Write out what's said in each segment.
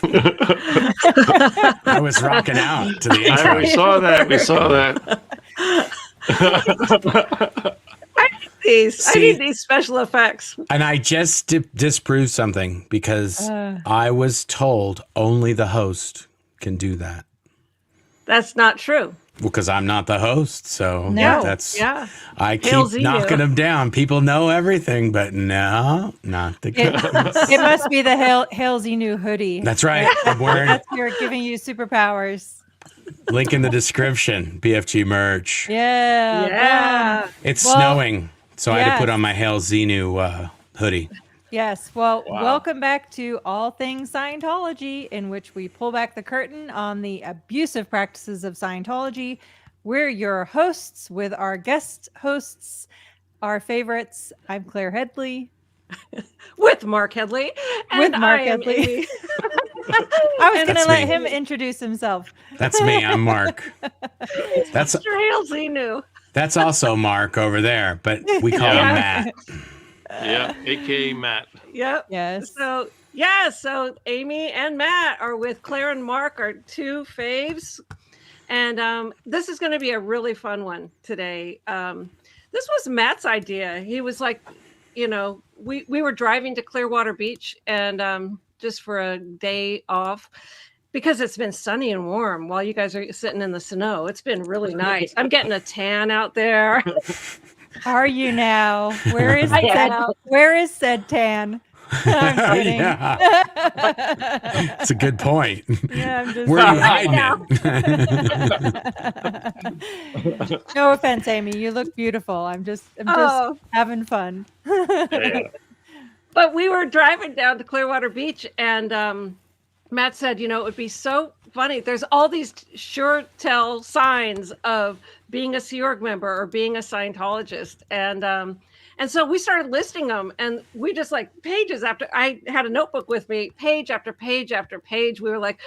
I was rocking out to the intro. We saw that. We saw that. I need these special effects. And I just disproved something because I was told only the host can do that. That's not true. Well, because I'm not the host, so I keep knocking them down. People know everything, but no, not the case. It must be the Hail Xenu hoodie. That's right. I'm wearing. That's you're giving you superpowers. Link in the description. BFG merch. Yeah. It's snowing, so I had to put on my Hail Xenu hoodie. Yes. Well, welcome back to All Things Scientology, in which we pull back the curtain on the abusive practices of Scientology. We're your hosts with our guest hosts, our favorites. I'm Claire Headley. With Marc Headley. With Marc Headley. I was going to let him introduce himself. That's me. I'm Marc. That's Hail Xenu. That's also Marc over there, but we call him Matt. Yeah, aka Matt. Yep. Yes. So Amy and Matt are with Claire and Marc, our two faves. And this is going to be a really fun one today. This was Matt's idea. He was like, we were driving to Clearwater Beach and just for a day off because it's been sunny and warm while you guys are sitting in the snow. It's been really nice. I'm getting a tan out there. Are you now? Where is said tan? I'm kidding. It's a good point. Yeah, I'm just Where are you hiding it? No offense, Amy. You look beautiful. I'm just having fun. But we were driving down to Clearwater Beach and Matt said, it would be so funny. There's all these sure tell signs of being a Sea Org member or being a Scientologist. And so we started listing them and we just pages after, I had a notebook with me, page after page after page. We were like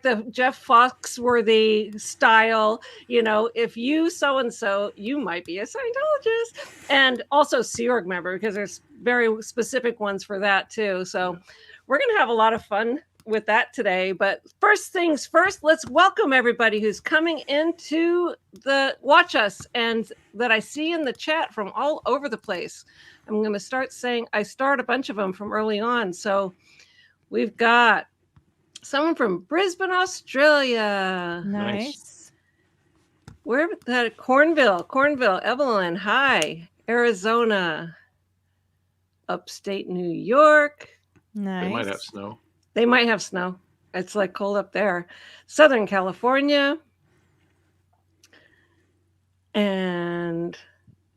the Jeff Foxworthy style, if you so-and-so, you might be a Scientologist, and also Sea Org member, because there's very specific ones for that too. So we're going to have a lot of fun with that today. But first things first, let's welcome everybody who's coming into the watch us and that I see in the chat from all over the place. I'm going to start saying, I start a bunch of them from early on. So we've got someone from Brisbane, Australia. Nice. Where that Cornville, Evelyn, hi. Arizona, upstate New York. Nice. They might have snow. They might have snow. It's cold up there. Southern California. And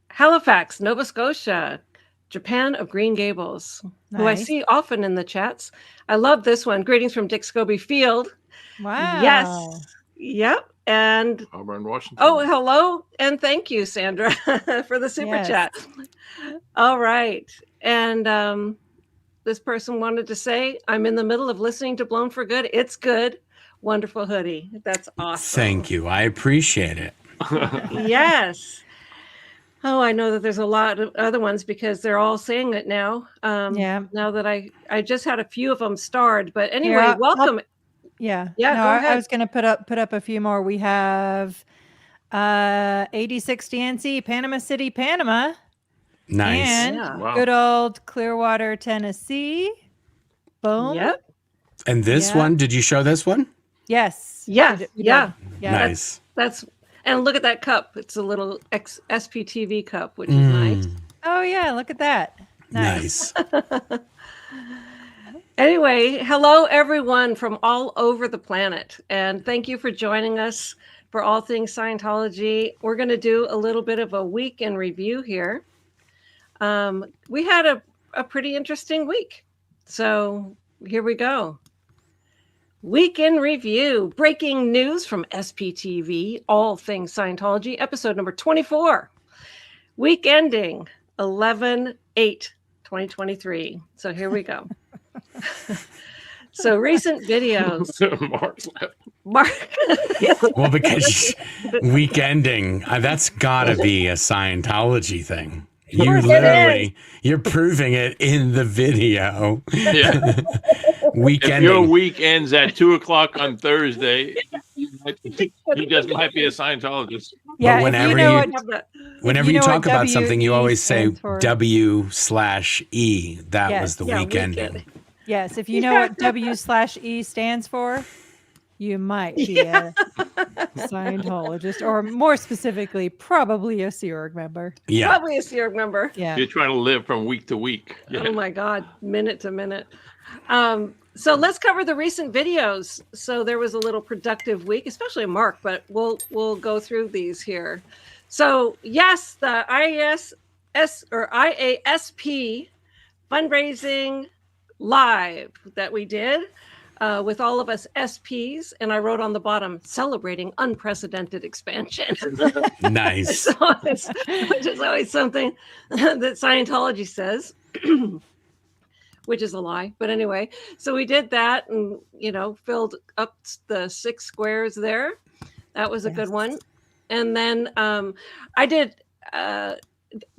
Halifax, Nova Scotia. Japan of Green Gables, who I see often in the chats. I love this one. Greetings from Dick Scobie Field. Wow. Yes. Yep. And Auburn, Washington. Oh, hello. And thank you, Sandra, for the super chat. All right. And this person wanted to say, I'm in the middle of listening to Blown for Good. It's good. Wonderful hoodie. That's awesome. Thank you. I appreciate it. Yes. Oh, I know that there's a lot of other ones because they're all saying it now. Now that I just had a few of them starred, but anyway, welcome. Go ahead. I was going to put up a few more. We have 8060 NC, Panama City, Panama. Nice. And good old Clearwater, Tennessee. Boom. Yep. And this one, did you show this one? Yes. Yeah. Nice. That's and look at that cup. It's a little SPTV cup, which is nice. Oh yeah, look at that. Nice. Anyway, hello everyone from all over the planet, and thank you for joining us for All Things Scientology. We're going to do a little bit of a week in review here. We had a pretty interesting week, so here we go. Week in review, breaking news from SPTV, All Things Scientology, episode number 24, week ending 11/8/2023. So here we go. So recent videos. Marc. Well, because week ending, that's got to be a Scientology thing. You're proving it in the video. Yeah. Weekending. If your week ends at 2:00 on Thursday, you just might be a Scientologist. Yeah, but whenever you talk about something, you always say W/E. That was the weekending. Yes, if you know what W/E stands for, you might be a Scientologist, or more specifically, probably a Sea Org member. Yeah, probably a Sea Org member. Yeah, you're trying to live from week to week. Yeah. Oh my God, minute to minute. So let's cover the recent videos. So there was a little productive week, especially Marc, but we'll go through these here. So yes, the IASP fundraising live that we did with all of us SPs, and I wrote on the bottom, celebrating unprecedented expansion. Nice. Which is always something that Scientology says. Which is a lie, but anyway, so we did that and, filled up the 6 squares there. That was a good one. And then I did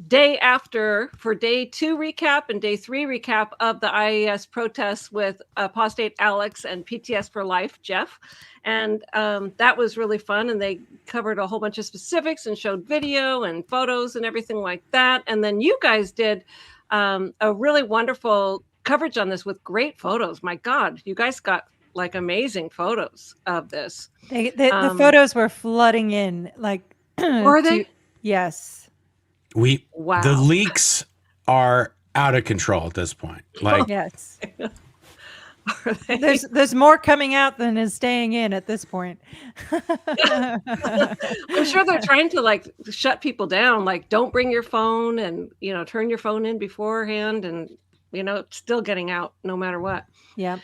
day after for day 2 recap and day 3 recap of the IAS protests with Apostate Alex and PTS for Life, Jeff. And that was really fun. And they covered a whole bunch of specifics and showed video and photos and everything like that. And then you guys did a really wonderful coverage on this with great photos. My God, you guys got like amazing photos of this. The photos were flooding in. Like, were they? Yes. Wow. The leaks are out of control at this point. Like, yes. There's more coming out than is staying in at this point. I'm sure they're trying to like shut people down. Like, don't bring your phone, and turn your phone in beforehand, and it's still getting out no matter what. Yeah.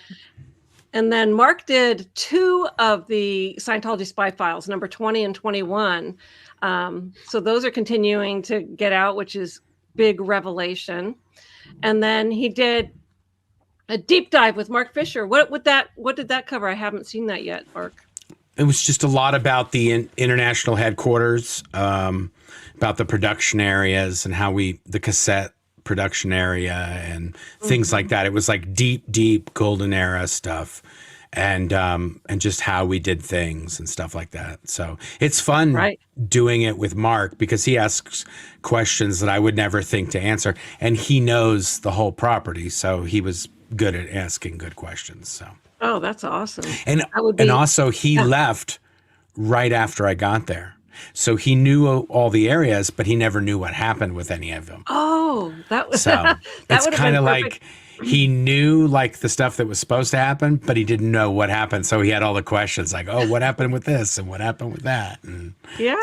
And then Marc did 2 of the Scientology spy files, number 20 and 21. So those are continuing to get out, which is big revelation. And then he did a deep dive with Mark Fisher. What did that cover? I haven't seen that yet, Marc. It was just a lot about the international headquarters, about the production areas and how the cassette production area and things like that. It was like deep golden era stuff, and just how we did things and stuff like that. So it's fun doing it with Marc because he asks questions that I would never think to answer, and he knows the whole property, so he was good at asking good questions. So that's awesome. And also he left right after I got there. So he knew all the areas, but he never knew what happened with any of them. Oh, that was so it's kind of like he knew like the stuff that was supposed to happen, but he didn't know what happened. So he had all the questions like, oh, what happened with this and what happened with that? And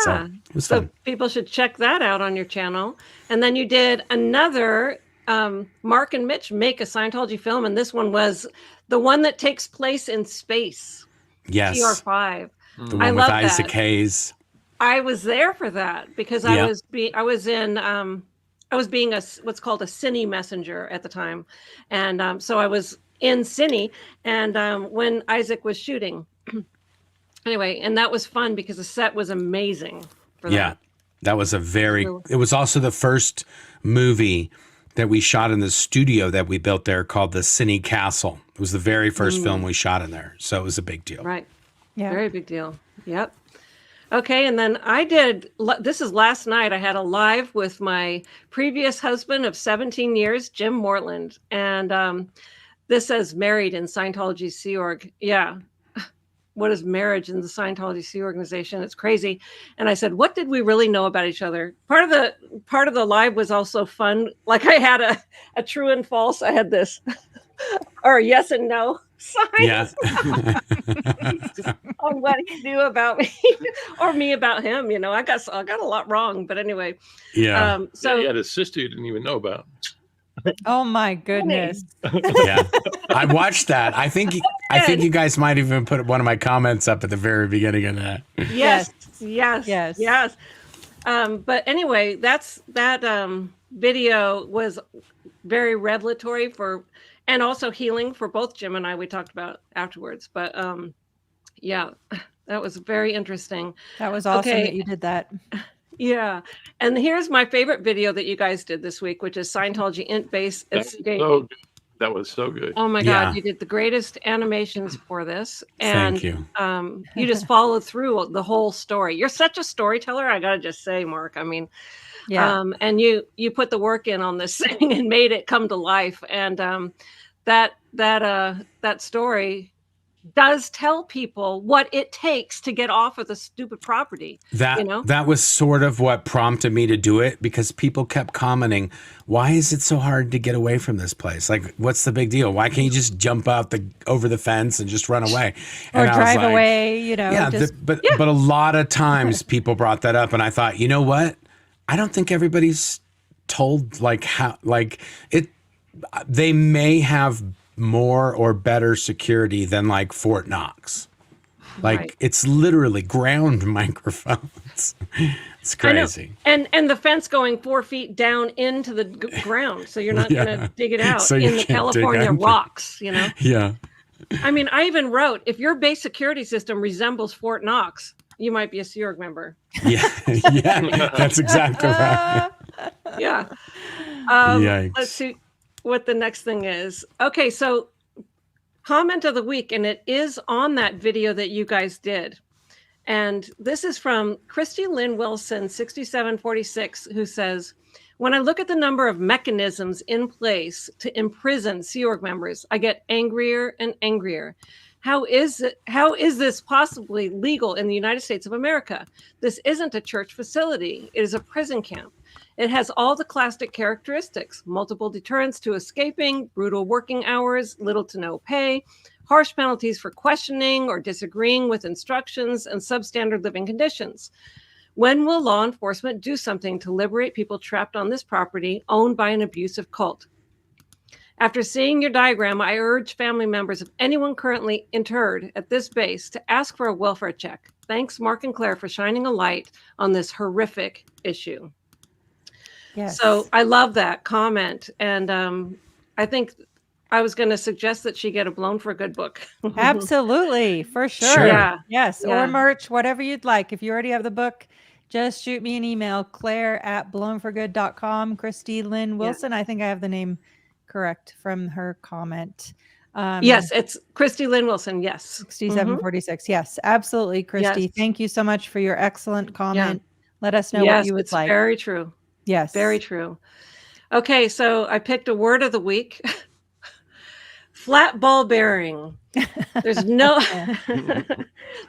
so it was fun. People should check that out on your channel. And then you did another Marc and Mitch make a Scientology film, and this one was the one that takes place in space. Yes. TR5. The one with Isaac Hayes. I was there for that because I was being what's called a cine messenger at the time, and so I was in cine, and when Isaac was shooting, anyway, and that was fun because the set was amazing. That was it was also the first movie that we shot in the studio that we built there called the Cine Castle. It was the very first film we shot in there, so it was a big deal. Right. Yeah. Very big deal. Yep. Okay, and then this is last night, I had a live with my previous husband of 17 years, Jim Mortland, and this says married in Scientology Sea Org. Yeah, what is marriage in the Scientology Sea Organization? It's crazy. And I said, what did we really know about each other? Part of the live was also fun. Like I had a true and false. I had this, or yes and no signs on what he knew about me or me about him. I got a lot wrong, but anyway. Yeah. So he had a sister you didn't even know about. Oh my goodness. Yeah. I watched that. I think you guys might even put one of my comments up at the very beginning of that. Yes. But anyway, that video was very revelatory and also healing for both Jim and I. We talked about afterwards, but that was very interesting. That was awesome that you did that. Yeah. And here's my favorite video that you guys did this week, which is Scientology Int Base Escape. So That was so good. Oh my Yeah. God, you did the greatest animations for this. And Thank you. you just followed through the whole story. You're such a storyteller, I gotta just say, Mark. I mean, Yeah. and you put the work in on this thing and made it come to life. And that story does tell people what it takes to get off of the stupid property. That was sort of what prompted me to do it, because people kept commenting, why is it so hard to get away from this place? Like, what's the big deal? Why can't you just jump out over the fence and just run away? Or And I was drive like, away, you know. Yeah, but a lot of times people brought that up, and I thought, you know what? I don't think everybody's told they may have more or better security than like Fort Knox. Like Right. it's literally ground microphones. It's crazy. And the fence going 4 feet down into the ground, so you're not gonna dig it out So you in the can't dig California under. rocks. You know. Yeah. I mean, I even wrote, if your base security system resembles Fort Knox, you might be a Sea Org member. Yeah. Yeah. That's exactly right. Yeah. Yikes. Let's see what the next thing is. Okay, so comment of the week, and it is on that video that you guys did. And this is from Christy Lynn Wilson, 6746, who says, when I look at the number of mechanisms in place to imprison Sea Org members, I get angrier and angrier. How is this possibly legal in the United States of America? This isn't a church facility. It is a prison camp. It has all the classic characteristics: multiple deterrents to escaping, brutal working hours, little to no pay, harsh penalties for questioning or disagreeing with instructions, and substandard living conditions. When will law enforcement do something to liberate people trapped on this property owned by an abusive cult? After seeing your diagram, I urge family members of anyone currently interred at this base to ask for a welfare check. Thanks, Mark and Claire, for shining a light on this horrific issue. Yes. So I love that comment. And I think I was going to suggest that she get a Blown for a Good book. Absolutely, for sure. Sure. Yeah. Yes, Yeah. or merch, whatever you'd like. If you already have the book, just shoot me an email, claire@blownforgood.com. Christy Lynn Wilson. I think I have the name correct from her comment. Yes, it's Christy Lynn Wilson. Yes. 6746. Yes, absolutely, Christy. Yes. Thank you so much for your excellent comment. Let us know Yes, what you would it's like. very true. Yes. Very true. Okay, so I picked a word of the week. Flat ball bearing. There's no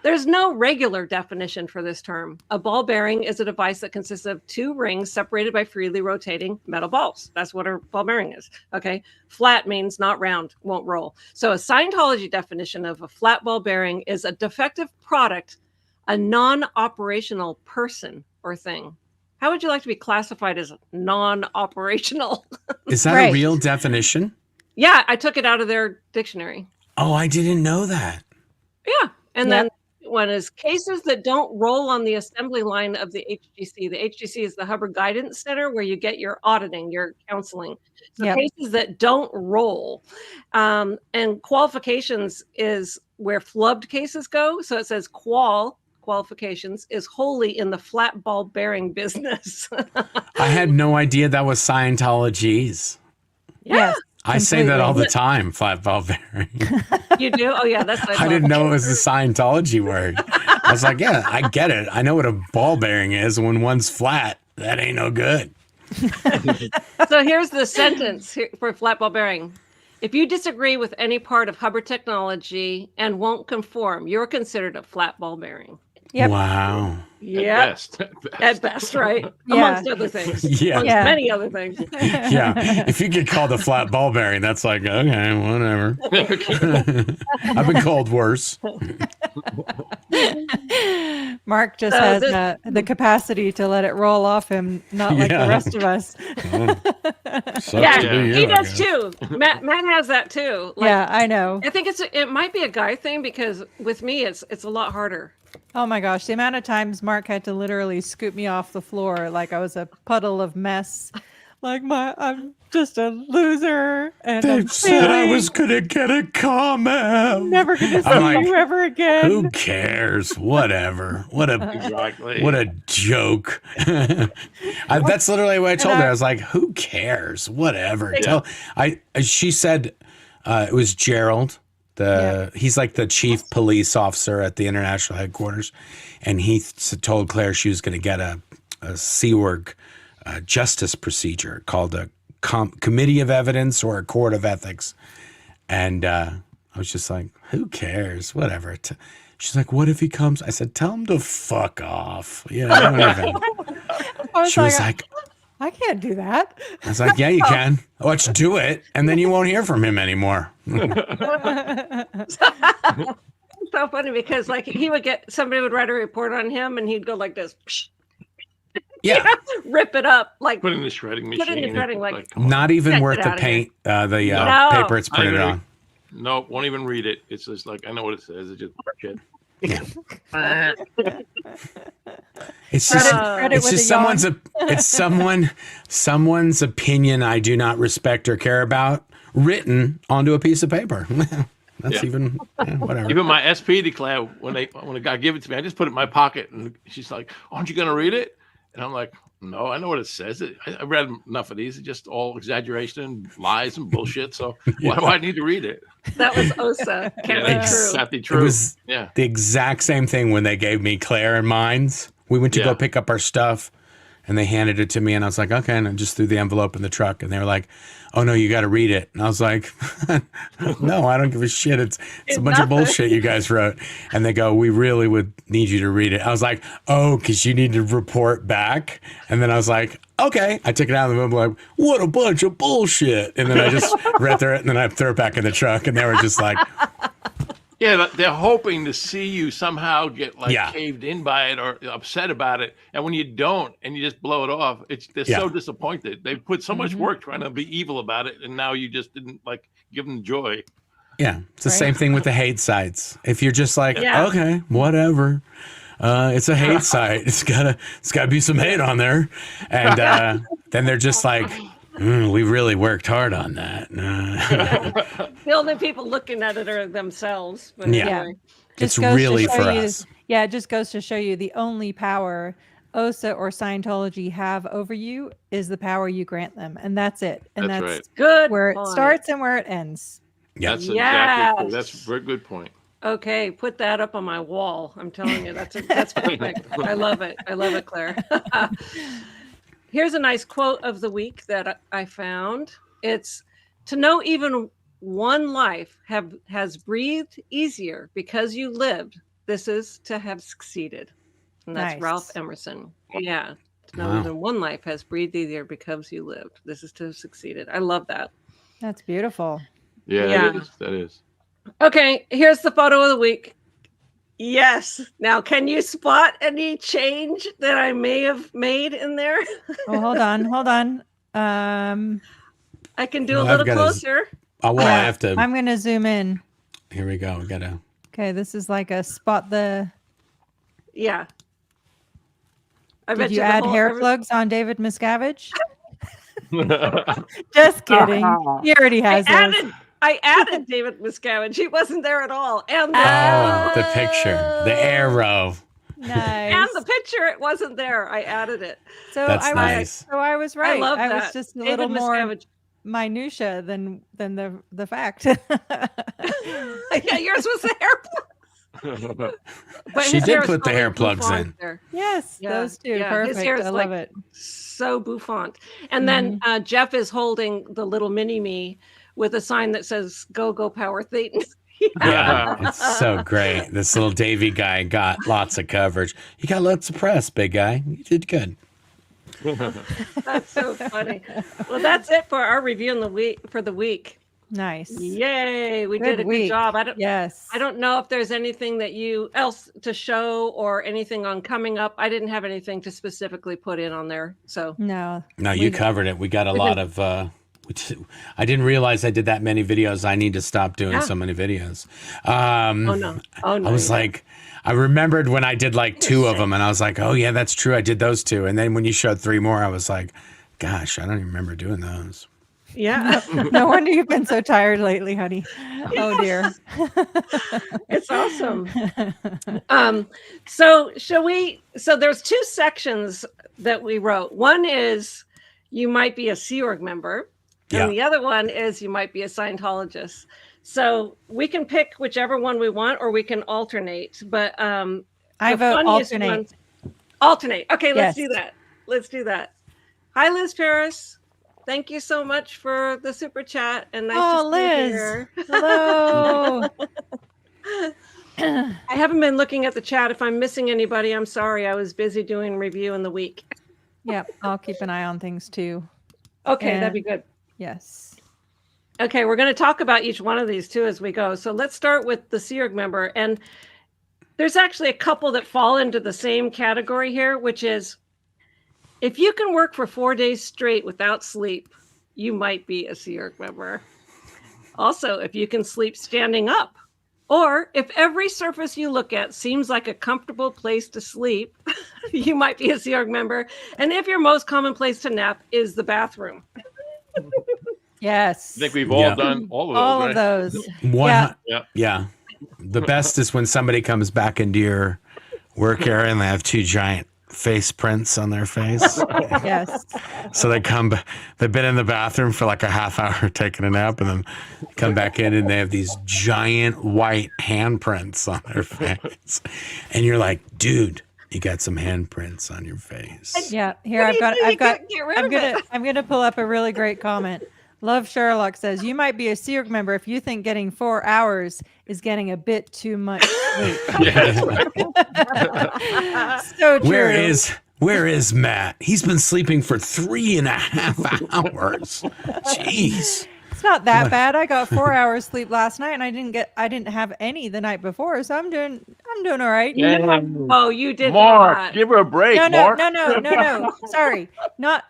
there's no regular definition for this term. A ball bearing is a device that consists of two rings separated by freely rotating metal balls. That's what a ball bearing is. Okay. Flat means not round, won't roll. So a Scientology definition of a flat ball bearing is a defective product, a non-operational person or thing. How would you like to be classified as non-operational? Is that Right. a real definition? Yeah, I took it out of their dictionary. Oh, I didn't know that. Yeah. And Yep. then one is cases that don't roll on the assembly line of the HGC. The HGC is the Hubbard Guidance Center, where you get your auditing, your counseling. So Yep. cases that don't roll. And qualifications is where flubbed cases go. So it says qualifications is wholly in the flat ball bearing business. I had no idea that was Scientology's. Yes. I say that all the Completely. time, flat ball bearing. You do? Oh, yeah. That's I didn't know it was a Scientology word. I was like, yeah, I get it. I know what a ball bearing is. When one's flat, that ain't no good. So here's the sentence for flat ball bearing. If you disagree with any part of Hubbard technology and won't conform, you're considered a flat ball bearing. Yep. Wow. Yeah, Best. at best, right? Yeah. Amongst other things. Yeah. Amongst Yeah. many other things. Yeah. If you get called a flat ball bearing, that's like, okay, whatever. I've been called worse. Mark just So has this- the capacity to let it roll off him, not like Yeah. the rest of us. Sucks Yeah, to be you, he I does guess. too. Matt has that too. Like, Yeah, I know. I think it might be a guy thing, because with me it's a lot harder. Oh my gosh, the amount of times Mark had to literally scoop me off the floor like I was a puddle of mess, Like I'm just a loser, and They I'm said I failing. was gonna get a comment. Never gonna see I'm like, you ever again. who cares? Whatever. What Exactly. a joke. That's literally what I told her. I was like, who cares? Whatever. She said it was Gerald. He's like the chief police officer at the international headquarters, and he told Claire she was going to get a CWORG justice procedure called a committee of evidence or a court of ethics. And I was just like, who cares? Whatever. She's like, what if he comes? I said, tell him to fuck off. You know, don't even. She was like, I can't do that. I was like, yeah, you can. Let's do it. And then you won't hear from him anymore. So funny because like somebody would write a report on him and he'd go like this. Psh. Yeah. Rip it up. Like Put it in the shredding machine. Put it in the shredding, like come on. Not even Get worth the outta paint, the No. paper it's printed on. No, won't even read it. It's just like, I know what it says. It's just shit. It's just Credit it's with just a someone's opinion I do not respect or care about written onto a piece of paper. That's even whatever. Even my SP declare when a guy gave it to me, I just put it in my pocket, and she's like, "Aren't you gonna read it?" And I'm like, "No, I know what it says. I read enough of these. It's just all exaggeration and lies and bullshit. So why do I need to read it?" that was Osa. Can't be true. Exactly true. It was the the exact same thing when they gave me Claire and Mines. We went to go pick up our stuff, and they handed it to me, and I was like, okay, and I just threw the envelope in the truck, and they were like, oh no, you got to read it. And I was like, no, I don't give a shit. It's a bunch of bullshit you guys wrote. And they go, we really would need you to read it. I was like, oh, because you need to report back. And then I was like, okay. I took it out of the envelope. What a bunch of bullshit. And then I just read through it, and then I threw it back in the truck, and they were just like, yeah, they're hoping to see you somehow get caved in by it or upset about it, and when you don't, and you just blow it off, they're so disappointed. They put so much work trying to be evil about it, and now you just didn't give them joy. Yeah, it's the same thing with the hate sites. If you're just like, okay, whatever, it's a hate site. It's gotta be some hate on there, and then they're just like, we really worked hard on that. The only people looking at it are themselves. But anyway. It's really for us. Yeah, it just goes to show you the only power OSA or Scientology have over you is the power you grant them. And that's it. And that's right. Good where point. It starts and where it ends. Yeah. That's exactly true. That's a very good point. Okay, put that up on my wall. I'm telling you, that's perfect. I love it. I love it, Claire. Here's a nice quote of the week that I found. It's to know even one life has breathed easier because you lived. This is to have succeeded. And that's Nice. Ralph Emerson. Yeah. To know even one life has breathed easier because you lived. This is to have succeeded. I love that. That's beautiful. Yeah. That is. Okay, here's the photo of the week. Yes. Now, can you spot any change that I may have made in there? Oh, hold on. I can do a little closer. I have to. I'm going to zoom in. Here we go. We got to. Okay, this is like a spot the. Yeah. Did you add hair plugs on David Miscavige? Just kidding. He already has those. I added David Miscavige. He wasn't there at all. And the picture, the arrow. Nice. And the picture, it wasn't there. I added it. So That's nice. So I was right. I love that. was just a David little more Miscavige. minutia than the fact. Yeah, yours was the hair plug. But She his did hair is put the really hair plugs bouffant in. there. Yes, Yeah, those two. yeah, his Perfect. hair is I love it. So bouffant. And then Jeff is holding the little mini me with a sign that says "Go Go Power Thetan." Yeah, it's so great. This little Davy guy got lots of coverage. You got lots of press, big guy. You did good. That's so funny. Well, that's it for our review in the week. Nice. Yay, we did a week. good job. I don't know if there's anything that you else to show or anything on coming up. I didn't have anything to specifically put in on there. So No, you covered it. We got a lot of I didn't realize I did that many videos. I need to stop doing so many videos. Oh no. I was like, I remembered when I did like 2 of them, and I was like, oh yeah, that's true. I did those 2. And then when you showed 3 more, I was like, Gosh, I don't even remember doing those. Yeah. No wonder you've been so tired lately, honey. Oh dear. It's awesome. So there's 2 sections that we wrote. One is you might be a Sea Org member, and the other one is you might be a Scientologist. So we can pick whichever one we want, or we can alternate. But I vote alternate. Alternate. Okay, let's Yes. do that. Let's do that. Hi, Liz Paris. Thank you so much for the super chat, and nice to see Liz. you here. Hello. I haven't been looking at the chat. If I'm missing anybody, I'm sorry. I was busy doing review in the week. Yep, I'll keep an eye on things too. Okay, that'd be good. Yes. Okay, we're going to talk about each one of these too as we go. So let's start with the Sea Org member. And there's actually a couple that fall into the same category here, which is if you can work for 4 days straight without sleep, you might be a Sea Org member. Also, if you can sleep standing up, or if every surface you look at seems like a comfortable place to sleep, you might be a Sea Org member. And if your most common place to nap is the bathroom. Yes. I think we've all done all of those. All right? of those. Yeah. The best is when somebody comes back into your work area and they have 2 giant face prints on their face. Yes. So they've been in the bathroom for like a half hour taking a nap, and then come back in and they have these giant white handprints on their face. And you're like, dude, you got some handprints on your face. Yeah. Here I'm gonna pull up a really great comment. Love Sherlock says, you might be a Sea Org member if you think getting 4 hours is getting a bit too much sleep. So true. Where is Matt? He's been sleeping for 3.5 hours. Jeez. It's not that bad. I got 4 hours sleep last night, and I didn't have any the night before, so I'm doing all right. Yeah. Oh, you did Marc, not. give her a break, No. Marc. Sorry.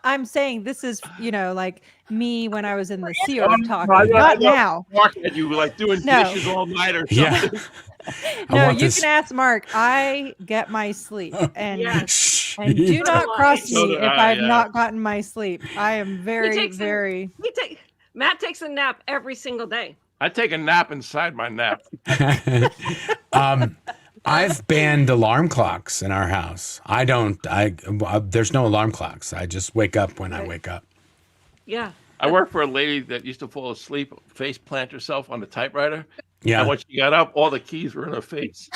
I'm saying this is, like me when I was in the Sea Org talking. Not now. Marc had you like doing dishes all night or something. Yeah. No, you can ask Marc. I get my sleep, and do not cross me if I've not gotten my sleep. I am very. Matt takes a nap every single day. I take a nap inside my nap. I've banned alarm clocks in our house. There's no alarm clocks. I just wake up when I wake up. Yeah. I worked for a lady that used to fall asleep, face plant herself on the typewriter. Yeah. And when she got up, all the keys were in her face.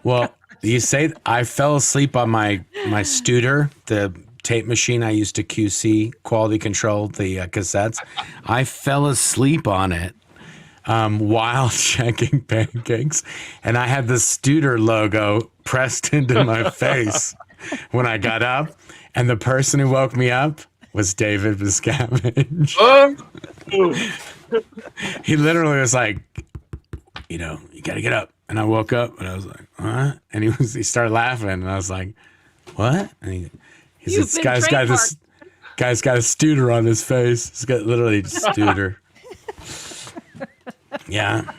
Well, you say I fell asleep on my Studer, the tape machine I used to QC, quality control the cassettes. I fell asleep on it while checking pancakes, and I had the Studer logo pressed into my face when I got up, and the person who woke me up was David Miscavige. He literally was like, you got to get up. And I woke up and I was like, what? And he started laughing, and I was like, what? And he said, this guy's got a Studer on his face. He's got literally just Studer. Yeah.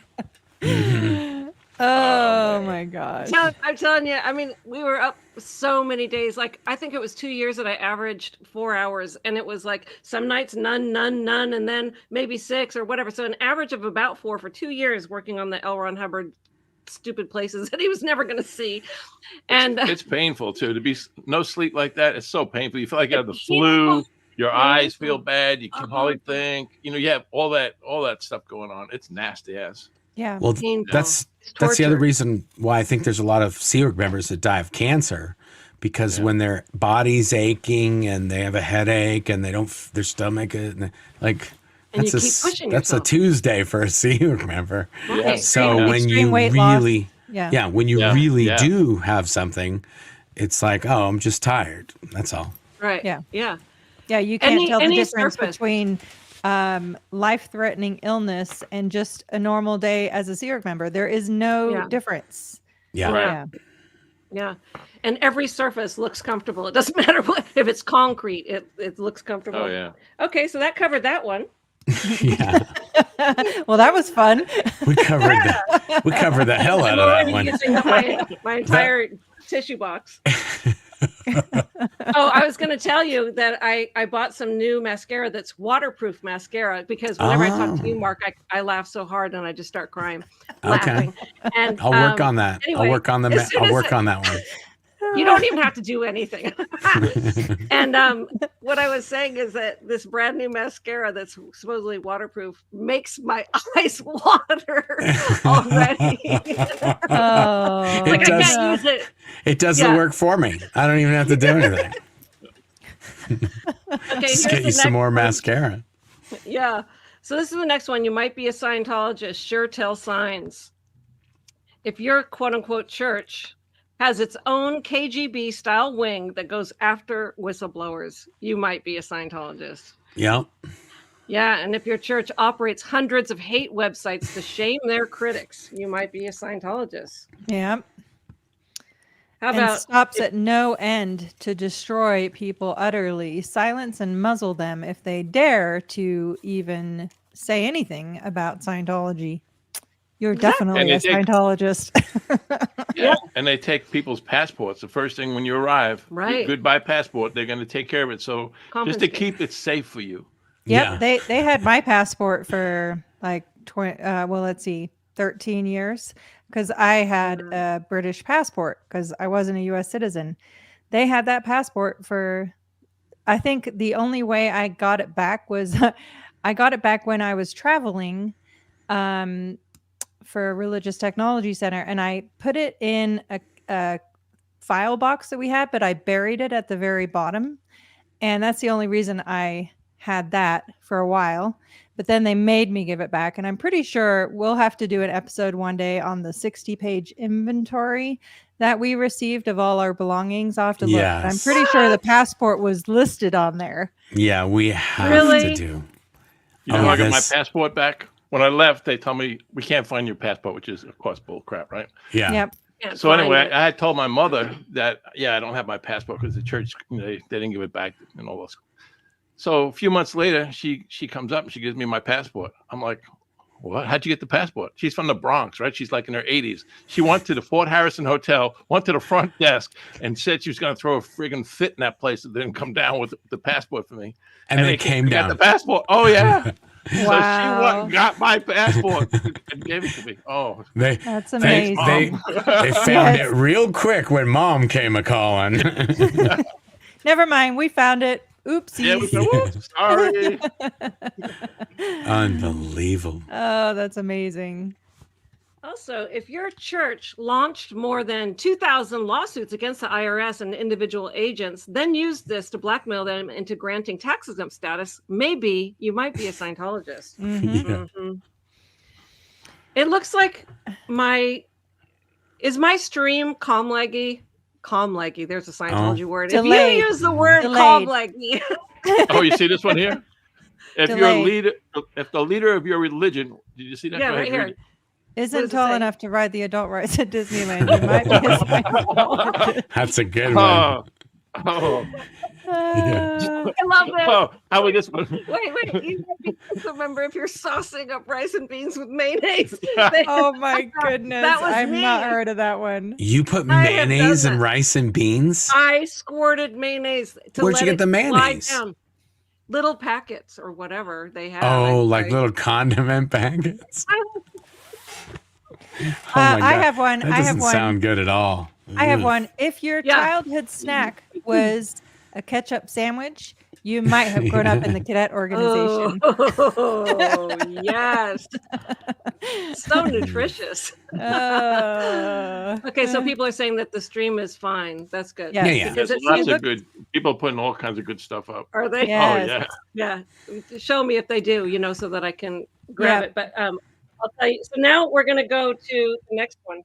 Mm-hmm. Oh my gosh. I'm telling you, I mean, we were up so many days. Like, I think it was 2 years that I averaged 4 hours, and it was like some nights none, and then maybe 6 or whatever. So an average of about 4 for 2 years working on the L. Ron Hubbard stupid places that he was never going to see. And it's painful too to be no sleep like that. It's so painful. You feel like you have the flu. Your eyes feel bad. You can hardly think. You have all that stuff going on. It's nasty ass. Yeah. Well, that's the other reason why I think there's a lot of Sea Org members that die of cancer, because when their body's aching and they have a headache and they don't, their stomach, like. And that's a Tuesday for a Sea Org member. Okay. So when you really, when you really do have something, it's like, oh, I'm just tired. That's all. Right. Yeah. Yeah. Yeah. You can't tell the difference between life-threatening illness and just a normal day as a Sea Org member. There is no difference. Yeah. Right. Yeah. And every surface looks comfortable. It doesn't matter if it's concrete, it looks comfortable. Oh yeah. Okay, so that covered that one. Yeah. Well, that was fun. We covered the hell out of that one. Using my entire tissue box. Oh, I was going to tell you that I bought some new mascara that's waterproof mascara because whenever I talk to you, Mark, I laugh so hard and I just start crying, laughing. And I'll work on that. Anyway, I'll work on that one. You don't even have to do anything. And what I was saying is that this brand new mascara that's supposedly waterproof makes my eyes water already. Oh, Like I can't use it. It does the work for me. I don't even have to do anything. Okay, Just get you some more mascara. Yeah. So this is the next one. You might be a Scientologist. Sure tell signs. If your quote unquote church has its own KGB style wing that goes after whistleblowers, you might be a Scientologist. Yep. Yeah, and if your church operates hundreds of hate websites to shame their critics, you might be a Scientologist. Yeah. How And about stops at no end to destroy people utterly, silence and muzzle them if they dare to even say anything about Scientology. You're definitely a Scientologist. Yeah, and they take people's passports. The first thing when you arrive, Right. goodbye passport. They're going to take care of it. So just to keep it safe for you. Yep, they had my passport for like 13 years because I had a British passport because I wasn't a U.S. citizen. They had that passport for, I think the only way I got it back was I got it back when I was traveling for a religious technology center, and I put it in a file box that we had, but I buried it at the very bottom, and that's the only reason I had that for a while. But then they made me give it back, and I'm pretty sure we'll have to do an episode one day on the 60-page inventory that we received of all our belongings. I'll have to look. But I'm pretty sure the passport was listed on there. Yeah, we have to do. You know, I got my passport back. When I left, they told me, we can't find your passport, which is, of course, bull crap, right? Yeah. Yep. So anyway, I had told my mother that, I don't have my passport because the church, they didn't give it back and all this. So a few months later, she comes up and she gives me my passport. I'm like, what? How'd you get the passport? She's from the Bronx, right? She's like in her 80s. She went to the Fort Harrison Hotel, went to the front desk and said she was going to throw a friggin' fit in that place and then come down with the passport for me. And they came down. Got the passport. Oh, yeah. Wow. So she went and got my passport and gave it to me. Oh, that's amazing. They found it real quick when Mom came a calling. Never mind. We found it. Oopsie. Yeah, we said, whoops, sorry. Unbelievable. Oh, that's amazing. Also, if your church launched more than 2,000 lawsuits against the IRS and individual agents, then used this to blackmail them into granting tax exempt status, maybe you might be a Scientologist. It looks like my stream calm leggy? Calm leggy. There's a Scientology word. Delayed. If you use the word calm leggy. Oh, you see this one here? If you're a leader, if the leader of your religion, did you see that? Yeah, right here. Isn't tall enough to ride the adult rides at Disneyland. You might be a Scientologist. That's a good one. Oh. I love it. Oh, how would this one? Wait. You remember if you're saucing up rice and beans with mayonnaise. Oh my goodness. I've not heard of that one. You put mayonnaise in rice and beans? I squirted mayonnaise to Where'd you get the mayonnaise? Down. Little packets or whatever they have. Oh, like little condiment packets? I have one. That doesn't sound good at all. I have one. If your childhood snack was a ketchup sandwich, you might have grown up in the cadet organization. Oh, yes. So nutritious. Okay, so people are saying that the stream is fine. That's good. Yeah. There's lots of good people putting all kinds of good stuff up. Are they? Yes. Oh, yeah. Yeah. Show me if they do, so that I can grab it. But I'll tell you. So now we're going to go to the next one.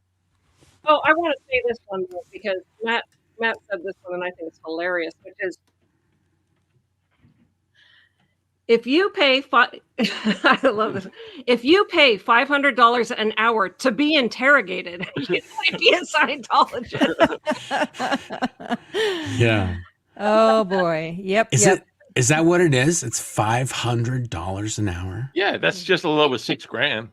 Oh, I want to say this one though, because Matt said this one, and I think it's hilarious, which is if you pay I love this. If you pay $500 an hour to be interrogated, you might be a Scientologist. Yeah. Oh boy. Yep. Is that what it is? It's $500 an hour. Yeah, that's just a little over $6,000.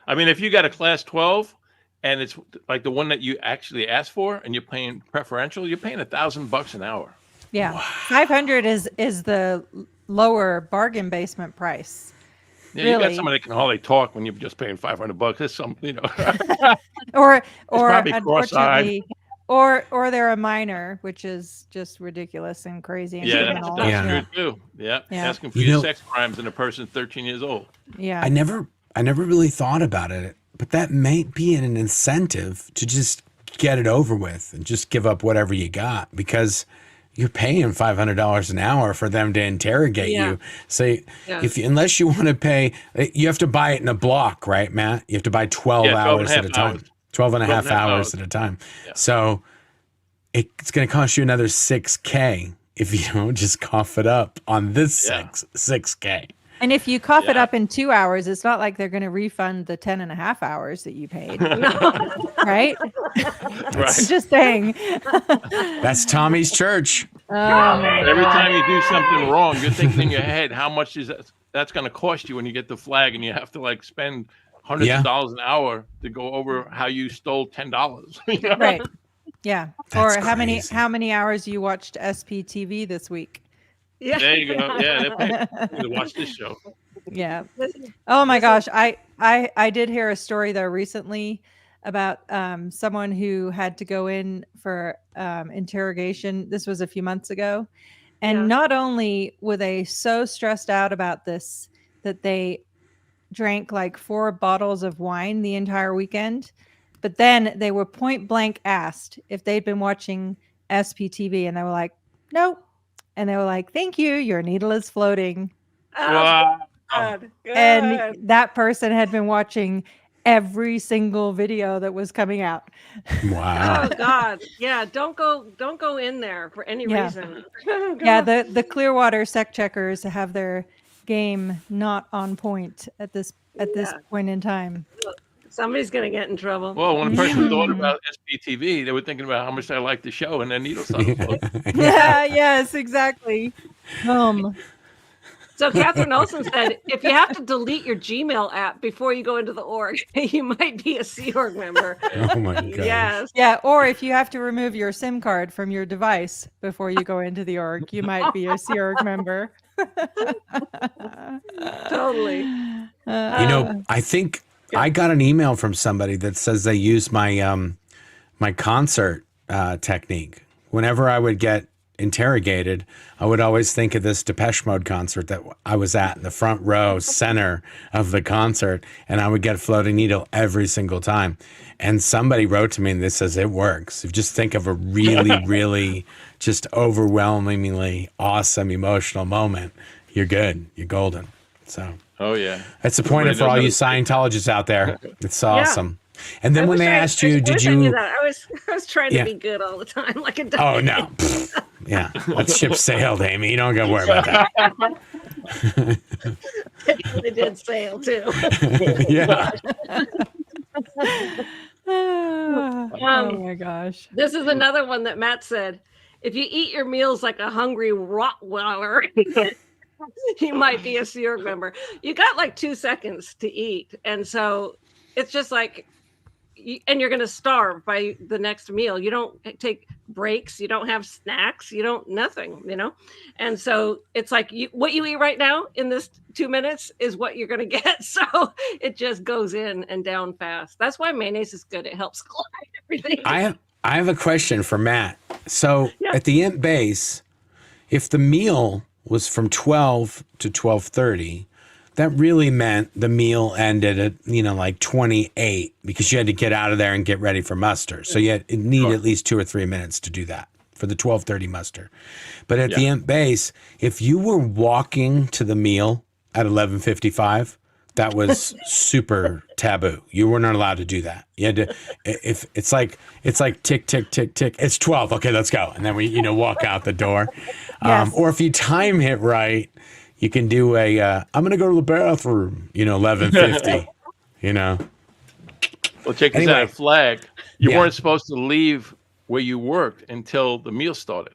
I mean, if you got a class 12 and it's like the one that you actually asked for, and you're paying preferential. You're paying $1,000 an hour. Yeah, wow. 500 is the lower bargain basement price. Yeah, really. You got somebody that can hardly talk when you're just paying $500. That's some, or probably cross-eyed. Or they're a minor, which is just ridiculous and crazy. And criminal. That's true too. Yeah, asking for your sex crimes and a person's 13 years old. Yeah, I never really thought about it, but that may be an incentive to just get it over with and just give up whatever you got, because you're paying $500 an hour for them to interrogate you. So unless you want to pay, you have to buy it in a block, right, Matt? You have to buy 12 hours at a time. 12 and a half hours at a time. Yeah. So it's going to cost you another $6K if you don't just cough it up on this $6K. And if you cough it up in 2 hours, it's not like they're going to refund the 10 and a half hours that you paid. Right? Right. Just saying. That's Tommy's church. Every time you do something wrong, you're thinking in your head, how much is that's going to cost you when you get the flag, and you have to like spend hundreds of dollars an hour to go over how you stole $10. Right. Yeah. That's or crazy. how many hours you watched SPTV this week? Yeah. There you go. Yeah, they're paying to watch this show. Yeah. Oh my gosh. I did hear a story though recently about someone who had to go in for interrogation. This was a few months ago. And not only were they so stressed out about this that they drank like 4 bottles of wine the entire weekend, but then they were point blank asked if they'd been watching SPTV, and they were like, no. And they were like, thank you, your needle is floating. Wow. Good. And that person had been watching every single video that was coming out. Wow. Oh God. Yeah. Don't go in there for any reason. Yeah. The Clearwater sec checkers have their game not on point at this point in time. Somebody's gonna get in trouble. Well, when a person thought about SPTV, they were thinking about how much they liked the show, and their needle started floating. Yes, exactly. So Catherine Olson said, if you have to delete your Gmail app before you go into the org, you might be a Sea Org member. Oh my God. Yes. Yeah, or if you have to remove your SIM card from your device before you go into the org, you might be a Sea Org member. Totally. I think I got an email from somebody that says they use my my concert technique. Whenever I would get interrogated, I would always think of this Depeche Mode concert that I was at in the front row center of the concert, and I would get a floating needle every single time. And somebody wrote to me and this says it works. If you just think of a really, really just overwhelmingly awesome emotional moment, you're good. You're golden. So that's the point for all you Scientologists out there. It's awesome. And then when they asked you, did you? I was trying to be good all the time, like a duck. Oh no. Yeah, that ship sailed, Amy. You don't got to worry about that. They did sail too. Yeah. Oh my gosh. This is another one that Matt said. If you eat your meals like a hungry Rottweiler, you might be a Sea Org member. You got like 2 seconds to eat. And so it's just like, and you're going to starve by the next meal. You don't take breaks. You don't have snacks. You don't, nothing, And so it's like what you eat right now in this 2 minutes is what you're going to get. So it just goes in and down fast. That's why mayonnaise is good. It helps glide everything. I have a question for Matt. So at the Imp base, if the meal was from 12 to 12:30, that really meant the meal ended at, like 28, because you had to get out of there and get ready for muster. So you need at least 2 or 3 minutes to do that for the 12:30 muster. But at the Imp base, if you were walking to the meal at 11:55, that was super taboo. You were not allowed to do that. You had to, if it's like tick, tick, tick, tick. It's 12. Okay, let's go. And then we, walk out the door. Yes. Or if you time it right, you can do a, I'm going to go to the bathroom, 11:50, Well, check this out, flag. You weren't supposed to leave where you worked until the meal started.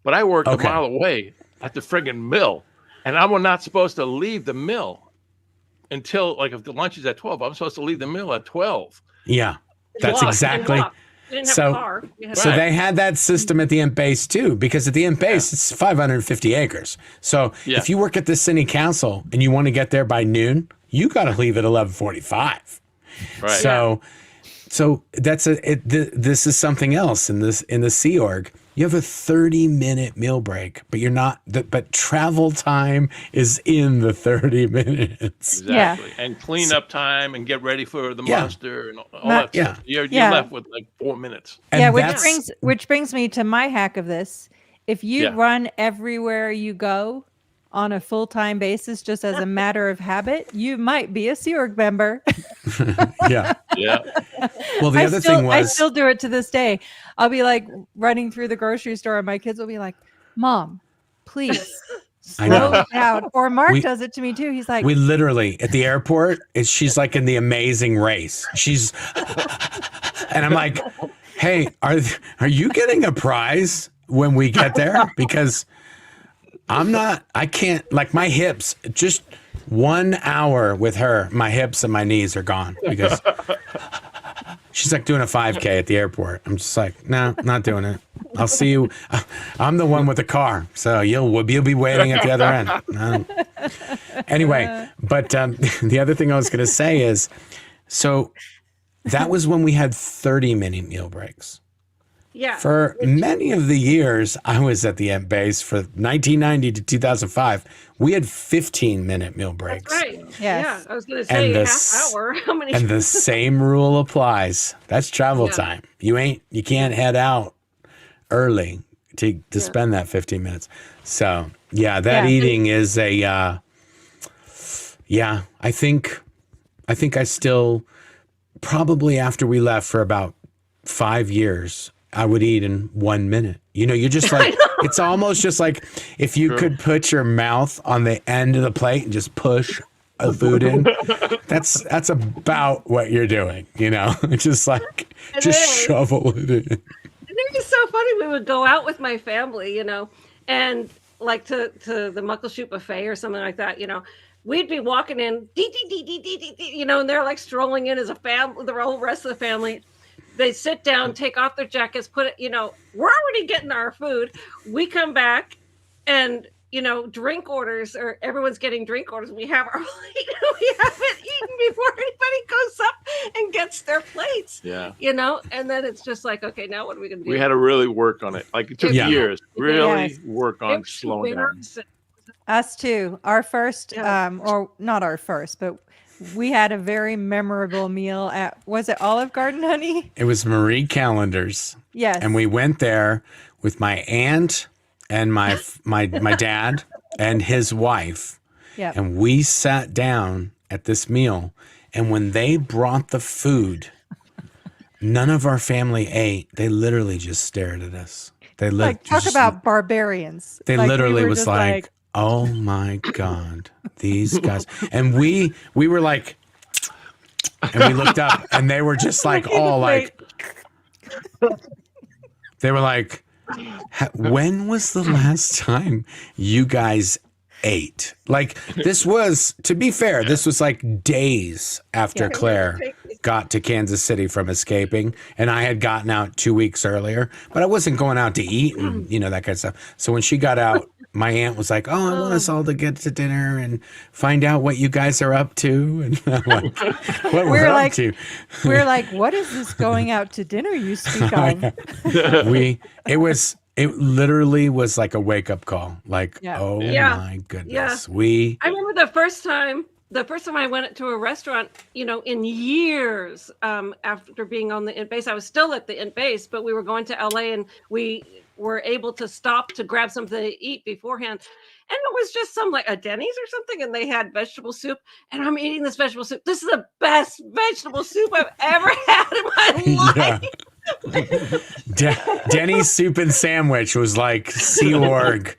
But I worked a mile away at the friggin' mill, and I'm not supposed to leave the mill until, like, if the lunch is at 12, I'm supposed to leave the mill at 12. Yeah. That's exactly. We didn't have a car. So they had that system at the Imp base too, because at the Imp base it's 550 acres. So if you work at the city council and you want to get there by noon, you got to leave at 11:45. Right. So that's this is something else in the Sea Org. You have a 30-minute meal break, but you're not. But travel time is in the 30 minutes. Exactly, and clean up time and get ready for the monster and all that stuff. You're left with like 4 minutes. And which brings me to my hack of this. If you run everywhere you go on a full-time basis, just as a matter of habit, you might be a Sea Org member. Yeah. Well, the other thing was, I still do it to this day. I'll be like running through the grocery store, and my kids will be like, "Mom, please slow down." Or Mark does it to me too. He's like, "We literally at the airport, she's like in the Amazing Race. She's," and I'm like, "Hey, are you getting a prize when we get there? Because I can't, like, my hips, just 1 hour with her, my hips and my knees are gone because she's like doing a 5K at the airport. I'm just like, no, not doing it. I'll see you. I'm the one with the car. So you'll be waiting at the other end." Anyway, but the other thing I was going to say is, so that was when we had 30-minute meal breaks. Yeah. For many of the years I was at the Imp base, for 1990 to 2005, we had 15-minute meal breaks. That's right. Yes. Yeah. I was going to say half hour. How many? And the same rule applies. That's travel time. You can't head out early to spend that 15 minutes. So that eating is a I think I still, probably after we left for about 5 years, I would eat in 1 minute. You're just like, it's almost just like if you could put your mouth on the end of the plate and just push a food in. That's about what you're doing, just like, shovel it in. And it was so funny. We would go out with my family, and like to the Muckleshoot buffet or something like that, we'd be walking in, and they're like strolling in as a family, the whole rest of the family. They sit down, take off their jackets, put it, we're already getting our food. We come back and, drink orders, or everyone's getting drink orders. We have our plate. We haven't eaten before anybody goes up and gets their plates. Yeah. And then it's just like, okay, now what are we going to do? We had to really work on it. Like, it took years. Really work on slowing down. Us too. Our first, or not our first, but we had a very memorable meal at, was it Olive Garden, honey? It was Marie Callender's. Yes. And we went there with my aunt and my dad and his wife. Yeah. And we sat down at this meal. And when they brought the food, none of our family ate. They literally just stared at us. They talk about barbarians. They literally was like, oh my God, these guys. And we were like, and we looked up and they were just like, all like, they were like, when was the last time you guys ate? Like, this was, to be fair, this was like days after Claire got to Kansas City from escaping, and I had gotten out 2 weeks earlier, but I wasn't going out to eat and, that kind of stuff. So when she got out, my aunt was like, oh, I want us all to get to dinner and find out what you guys are up to. And I'm like, what we're up to? We're like, what is this going out to dinner you speak of? It literally was like a wake up call. Like, oh my goodness. I remember the first time I went to a restaurant, in years, after being on the Int base. I was still at the Int base, but we were going to LA and we were able to stop to grab something to eat beforehand. And it was just some like a Denny's or something, and they had vegetable soup. And I'm eating this vegetable soup. This is the best vegetable soup I've ever had in my life. Denny's soup and sandwich was like Sea Org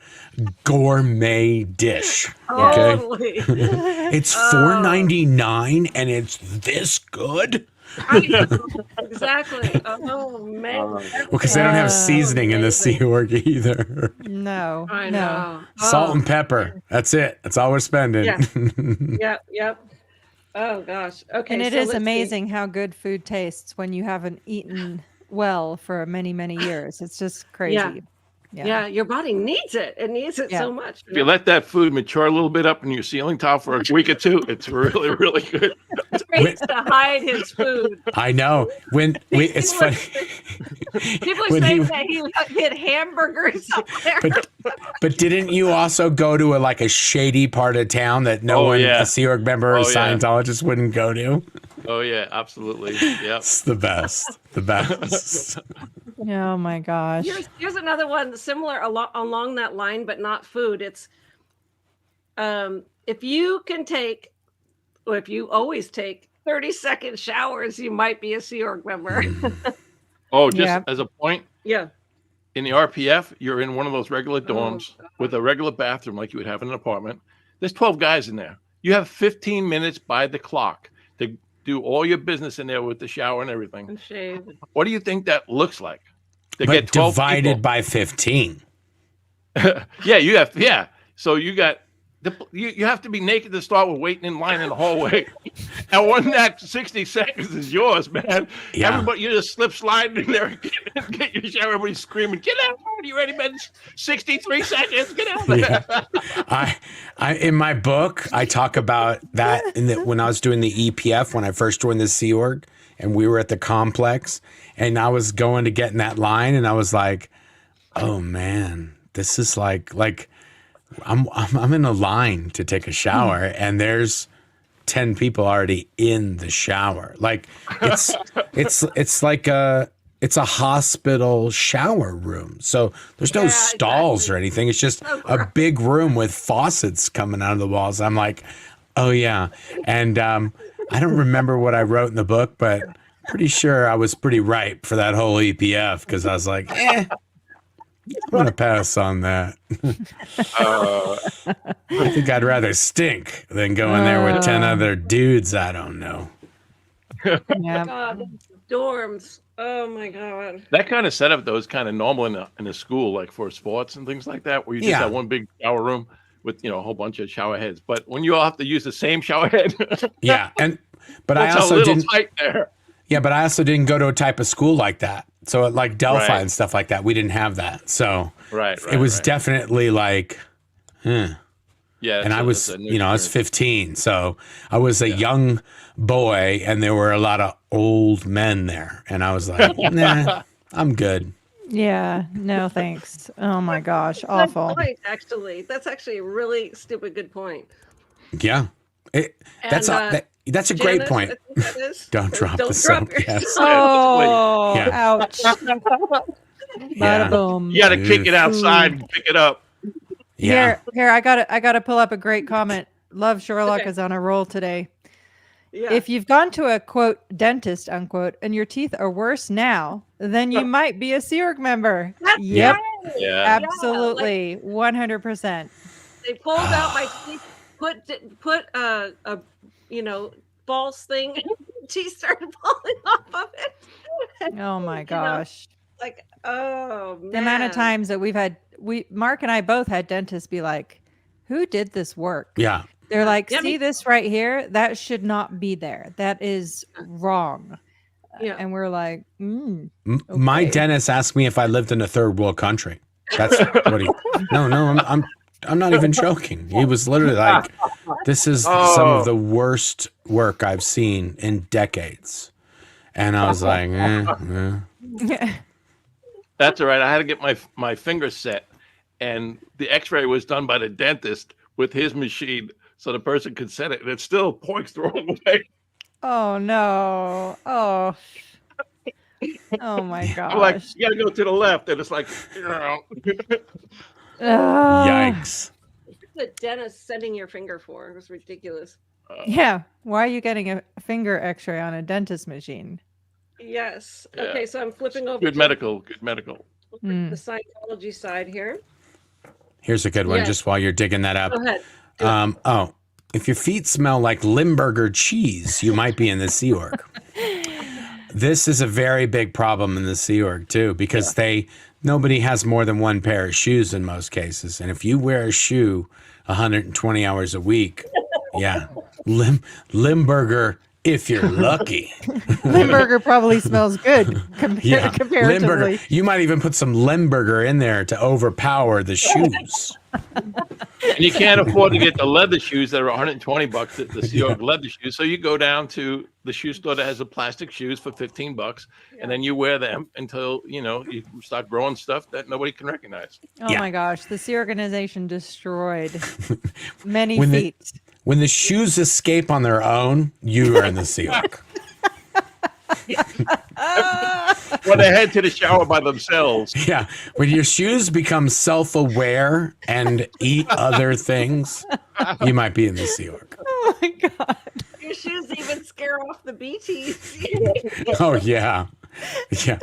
gourmet dish. Okay, totally. It's $4.99 and it's this good. Exactly. Oh man. Well, because they don't have seasoning in the Sea Org either. No, I know. Salt and pepper. That's it. That's all we're spending. Yep. Oh gosh. Okay. And it so is let's see. amazing how good food tastes when you haven't eaten well for many, many years. It's just crazy. Yeah, your body needs it. It needs it so much. If you let that food mature a little bit up in your ceiling tile for a week or two, it's really, really good. It's to hide his food. I know. It's funny. People are saying that he hid hamburgers up there. But didn't you also go to a shady part of town that a Sea Org member or a Scientologist wouldn't go to? Oh yeah, absolutely. Yeah, it's the best. The best. Oh my gosh. Here's another one similar along that line, but not food. It's if you always take 30-second showers, you might be a Sea Org member. Oh, just as a point. Yeah. In the RPF, you're in one of those regular dorms with a regular bathroom like you would have in an apartment. There's 12 guys in there. You have 15 minutes by the clock to do all your business in there with the shower and everything. And shave. What do you think that looks like? Get 12 divided people by 15. So you got you have to be naked to start with, waiting in line in the hallway. And when that 60 seconds is yours, man, everybody, you just slip sliding in there and get your shower. Everybody's screaming, "Get out! You ready, man? 63 seconds. Get out there!" I in my book, I talk about that when I was doing the EPF when I first joined the Sea Org, and we were at the complex, and I was going to get in that line, and I was like, "Oh man, this is like." I'm in a line to take a shower, and there's 10 people already in the shower. It's like a hospital shower room. So there's no stalls or anything. It's just a big room with faucets coming out of the walls. I'm like, oh yeah. And I don't remember what I wrote in the book, but pretty sure I was pretty ripe for that whole EPF, because I was like, I'm going to pass on that. I think I'd rather stink than go in there with 10 other dudes I don't know. God, dorms. Oh, my God. That kind of setup, though, is kind of normal in a school, like for sports and things like that, where you just have one big shower room with, a whole bunch of shower heads. But when you all have to use the same shower head. But I also didn't. Tight there. Yeah, but I also didn't go to a type of school like that. So like Delphi and stuff like that, we didn't have that. So it was definitely like, Yeah. And I was, I was 15. So I was a young boy, and there were a lot of old men there. And I was like, nah, I'm good. Yeah, no thanks. Oh my gosh, awful. That's actually a really stupid good point. Yeah. That's a great point. Don't drop the soap. Yes. Oh, ouch. Bada boom. You got to kick it outside and pick it up. Yeah. Here, I gotta pull up a great comment. Love Sherlock is on a roll today. Yeah. If you've gone to a quote dentist unquote and your teeth are worse now, then you might be a Sea Org member. Yep. Yeah. Absolutely. 100%. They pulled out my teeth, put a false thing, teeth started falling off of it. Oh my gosh. Oh man. The amount of times that Mark and I both had dentists be like, who did this work? Yeah. They're like, see this right here? That should not be there. That is wrong. Yeah. And we're like, okay. My dentist asked me if I lived in a third world country. That's what he. No, I'm not even joking. He was literally like, this is some of the worst work I've seen in decades. And I was like, That's all right. I had to get my finger set, and the x-ray was done by the dentist with his machine so the person could set it, and it still points the wrong way. Oh, no. Oh my gosh. I'm like, you got to go to the left, and it's like, Yikes. The dentist sending your finger for? It was ridiculous. Yeah. Why are you getting a finger x-ray on a dentist machine? Yes. Yeah. Okay, so I'm flipping over. Good medical. The Scientology side here. Here's a good one, just while you're digging that up. Go ahead. If your feet smell like Limburger cheese, you might be in the Sea Org. This is a very big problem in the Sea Org too, because nobody has more than one pair of shoes in most cases. And if you wear a shoe 120 hours a week, Yeah. Limburger, if you're lucky. Limburger probably smells good comparatively. Limburger. You might even put some Limburger in there to overpower the shoes. And you can't afford to get the leather shoes that are $120, the Sea Org leather shoes. So you go down to the shoe store that has the plastic shoes for $15, and then you wear them until, you start growing stuff that nobody can recognize. Oh my gosh. The Sea Organization destroyed many When feet. When the shoes escape on their own, you are in the Sea Org. When they head to the shower by themselves. Yeah. When your shoes become self-aware and eat other things, you might be in the Sea Org. Oh my God. Your shoes even scare off the BTs. Oh, yeah. Yeah.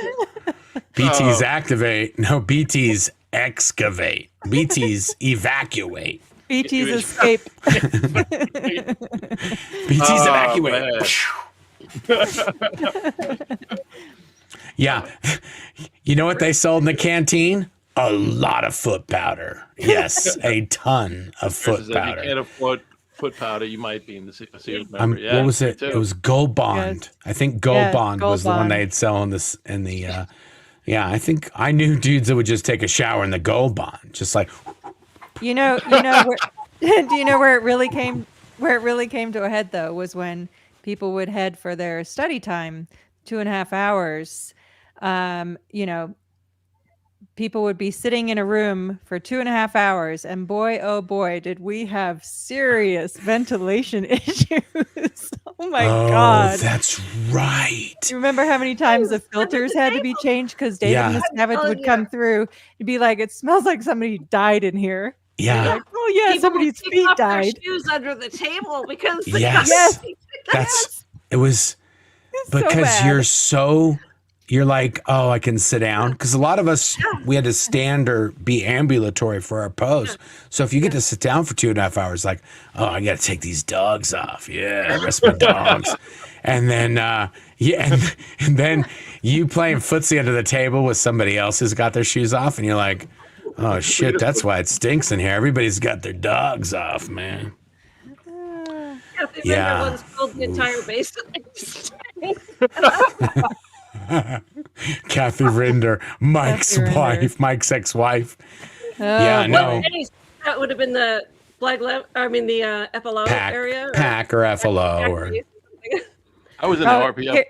BTs activate. No, BTs excavate. BTs evacuate. BT's escape. BTs evacuate. Yeah. You know what they sold in the canteen? A lot of foot powder. Yes, a ton of foot powder. If you can't afford foot powder, you might be in the Sears member. Yeah, what was it? It was Gold Bond. Yes. I think Gold Bond Gold was the one Bond. they'd sell in this in the I think I knew dudes that would just take a shower in the Gold Bond. Just like Where, do you know where it really came to a head though was when people would head for their study time, 2.5 hours. People would be sitting in a room for 2.5 hours, and boy, oh boy, did we have serious ventilation issues. Oh my God. That's right. You remember how many times the filters had to be changed because David Miscavige would come through and be like, it smells like somebody died in here. Yeah. Like, oh yeah, People somebody's would feet off their died. shoes under the table because Yes. Yes. It was It's so because bad. you're like, oh, I can sit down. Because a lot of us, we had to stand or be ambulatory for our pose. So if you get to sit down for 2.5 hours, like, oh, I got to take these dogs off. Yeah, rest my dogs. And then, and then you playing footsie under the table with somebody else who's got their shoes off. And you're like, oh, shit, that's why it stinks in here. Everybody's got their dogs off, man. Yeah. Once filled the entire basement. Kathy Rinder, Mike's wife, Mike's ex-wife. Oh, no. That would have been the the FLO area. PAC or FLO. Or I was in the RPO.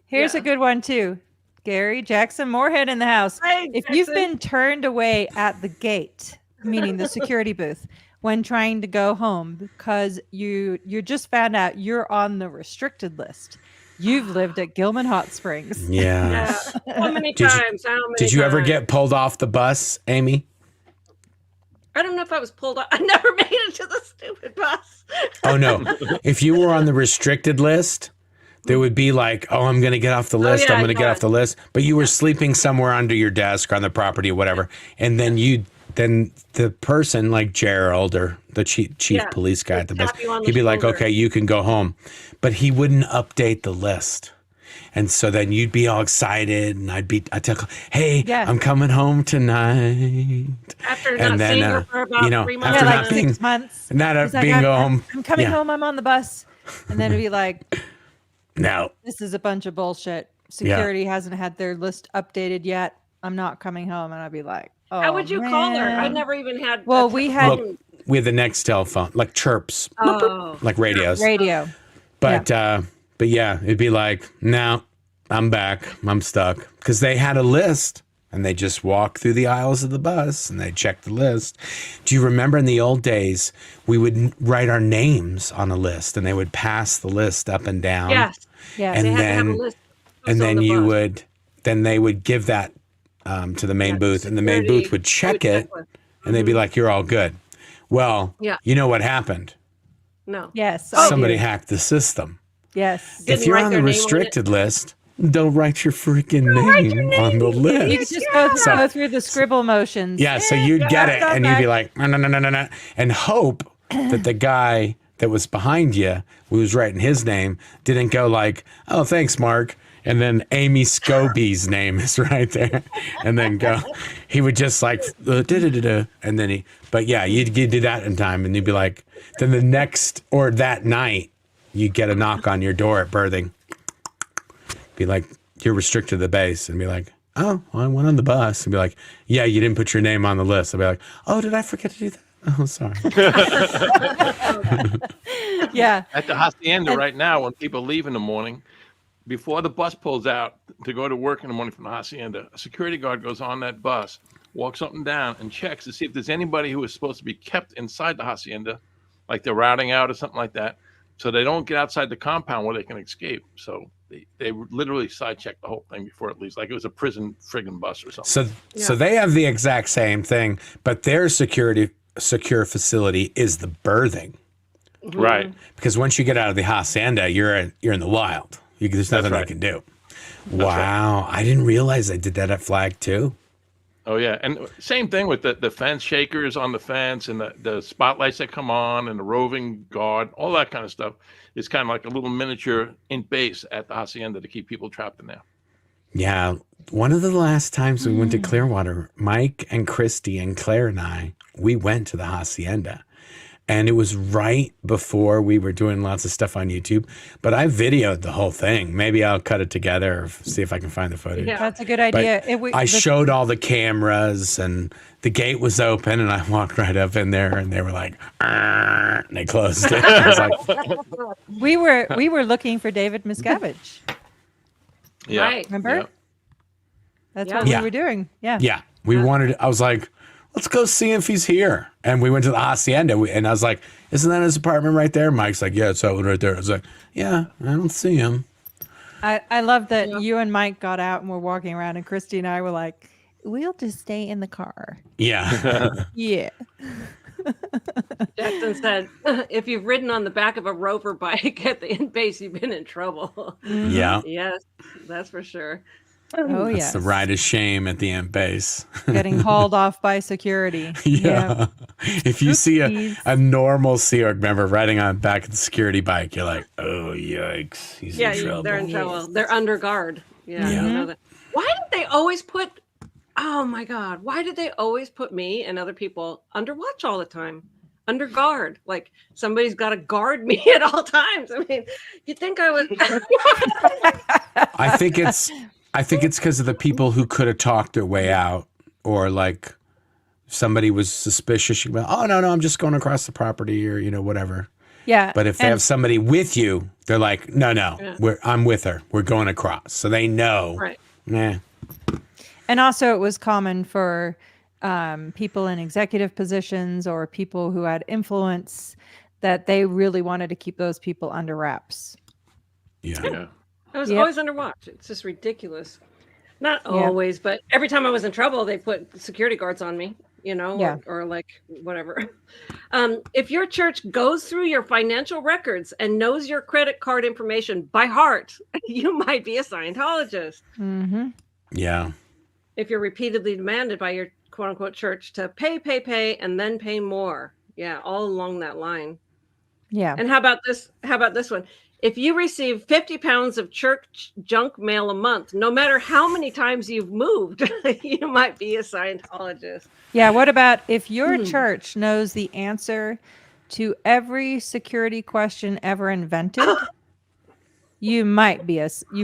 Here's a good one too. Gary Jackson Moorhead in the house. Hi, If you've been turned away at the gate, meaning the security booth, when trying to go home because you just found out you're on the restricted list. You've lived at Gilman Hot Springs. yeah. How many times? Did you ever get pulled off the bus, Amy? I don't know if I was pulled off. I never made it to the stupid bus. Oh, no. If you were on the restricted list, there would be like, oh, I'm going to get off the list. yeah, I'm going to I get know off the list. But you were sleeping somewhere under your desk or on the property or whatever. And then the person like Gerald or the chief police guy at the bus, he'd be like, okay, you can go home. But he wouldn't update the list. And so then you'd be all excited and I'd tell, hey, I'm coming home tonight. After not seeing her for about 3 months. after Yeah, not like being, 6 months. not He's being like, home. I'm coming home. I'm on the bus. And then it'd be like, No. this is a bunch of bullshit. Security hasn't had their list updated yet. I'm not coming home. And I'd be like, oh, How would you call her? I man. never even had. Well, we had Look, we had the next telephone, like chirps, Oh. like radios. radio. But yeah, it'd be like, no, I'm back. I'm stuck. Because they had a list and they just walk through the aisles of the bus and they check the list. Do you remember in the old days, we would write our names on a list and they would pass the list up and down. Yes. Yes. And They had to have a then, list and on then the bus. they would give that to the main booth and the main security booth would check would it check with. and they'd be like, you're all good. Well, Yeah. you know what happened? No. Yes. Somebody hacked the system. Yes. Didn't If you're write on their the name on it? restricted list, don't write your freaking name on the You list. just go through the scribble motions. Yeah, so you'd get it go and you'd be back. like, no, and hope that the guy that was behind you, who was writing his name, didn't go like, oh, thanks, Mark. And then Amy Scobie's name is right there. And then he would just like, and then but yeah, you do that in time and you'd be like, then the next, or that night, you get a knock on your door at birthing. Be like, you're restricted to the base, and be like, oh, well, I went on the bus. And be like, yeah, you didn't put your name on the list. I'll be like, oh, did I forget to do that? Oh, sorry. Yeah. At the hacienda right now, when people leave in the morning, before the bus pulls out to go to work in the morning from the hacienda, a security guard goes on that bus, walks up and down, and checks to see if there's anybody who is supposed to be kept inside the hacienda, like they're routing out or something like that, so they don't get outside the compound where they can escape. So they literally side check the whole thing before it leaves, like it was a prison friggin' bus or something. So they have the exact same thing, but their secure facility is the birthing, right? Because once you get out of the hacienda, you're in the wild. There's nothing I can do. Wow, I didn't realize they did that at Flag too. Oh yeah, and same thing with the fence shakers on the fence and the spotlights that come on and the roving guard, all that kind of stuff is kind of like a little miniature in base at the hacienda to keep people trapped in there. Yeah, one of the last times we went to Clearwater, Mike and Christy and Claire and we went to the hacienda. And it was right before we were doing lots of stuff on YouTube. But I videoed the whole thing. Maybe I'll cut it together or see if I can find the footage. Yeah, that's a good idea. I showed all the cameras and the gate was open and I walked right up in there and they were like, and they closed it. I was like, we were looking for David Miscavige. Yeah. Right. Remember? Yeah. That's what we were doing. Yeah. Yeah. We wanted, I was like, let's go see if he's here. And we went to the hacienda and I was like, isn't that his apartment right there? Mike's like, yeah, it's that one right there. I was like, yeah, I don't see him. I love that you and Mike got out and were walking around and Christy and I were like, we'll just stay in the car. Yeah. Yeah. Jackson said, if you've ridden on the back of a rover bike at the in-base, you've been in trouble. Yeah. Yes, that's for sure. Oh, That's yes. the ride of shame at the end base. Getting hauled off by security. Yeah. If you see a normal Sea Org member riding on back of the security bike, you're like, oh, yikes. He's in trouble. They're in trouble. They're under guard. Yeah. Yeah. You know that. Why did they always put, oh my God, why did they always put me and other people under watch all the time? Under guard. Like somebody's got to guard me at all times. I mean, you'd think I was. I think it's because of the people who could have talked their way out, or like somebody was suspicious. You go, oh no, I'm just going across the property, or whatever. Yeah. But if they have somebody with you, they're like, no, I'm with her. We're going across, so they know. Right. Nah. And also, it was common for people in executive positions or people who had influence that they really wanted to keep those people under wraps. Yeah. I was always under watch. It's just ridiculous. Not always, but every time I was in trouble, they put security guards on me, or like whatever. If your church goes through your financial records and knows your credit card information by heart, you might be a Scientologist. Mm-hmm. Yeah. If you're repeatedly demanded by your quote unquote church to pay, and then pay more. Yeah, all along that line. Yeah. And how about this one? If you receive 50 pounds of church junk mail a month, no matter how many times you've moved, you might be a Scientologist. Yeah. What about if your church knows the answer to every security question ever invented? You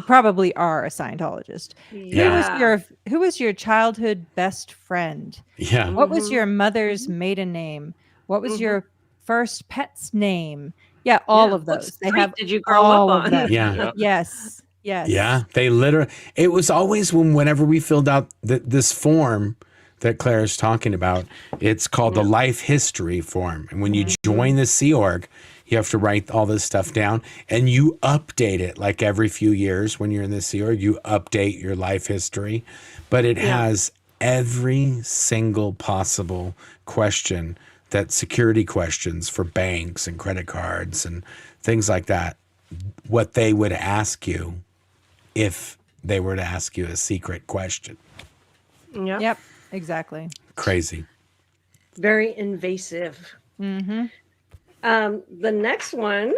probably are a Scientologist. Yeah. Who was your childhood best friend? Yeah. What was your mother's maiden name? What was your first pet's name? Yeah, all of those. They have. Did you grow up on? Yeah. Yes. Yeah. They literally. It was always whenever we filled out this form that Claire is talking about. It's called the life history form, and when you join the Sea Org, you have to write all this stuff down, and you update it like every few years. When you're in the Sea Org, you update your life history, but it has every single possible question. That security questions for banks and credit cards and things like that, what they would ask you if they were to ask you a secret question. Yep, exactly. Crazy. Very invasive. Mm-hmm. The next one,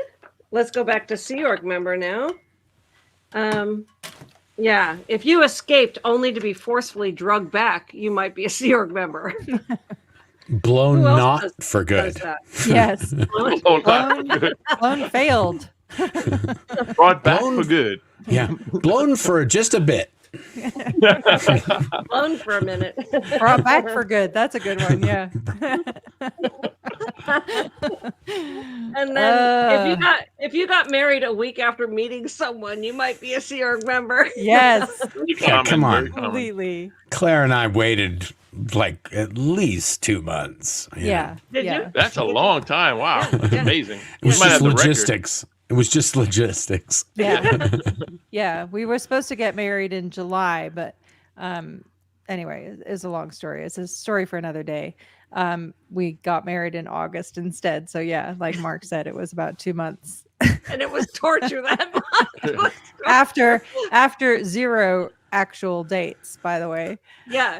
let's go back to Sea Org member now. Yeah, if you escaped only to be forcefully drugged back, you might be a Sea Org member. Blown not for good. Yes. Blown failed. Brought back for good. Yeah, blown for just a bit. Blown for a minute. Brought back for good. That's a good one. Yeah. And then if you got married a week after meeting someone, you might be a Sea Org member. Yes. Yeah, come on. Completely. Claire and I waited like at least 2 months. Yeah. Did you? That's a long time. Wow. That's amazing. It was You might just have the record. logistics. It was just logistics. Yeah. Yeah. We were supposed to get married in July, but anyway, it's a long story. It's a story for another day. We got married in August instead. So yeah, like Mark said, it was about 2 months. And it was torture that month. after 0 actual dates, by the way. Yeah.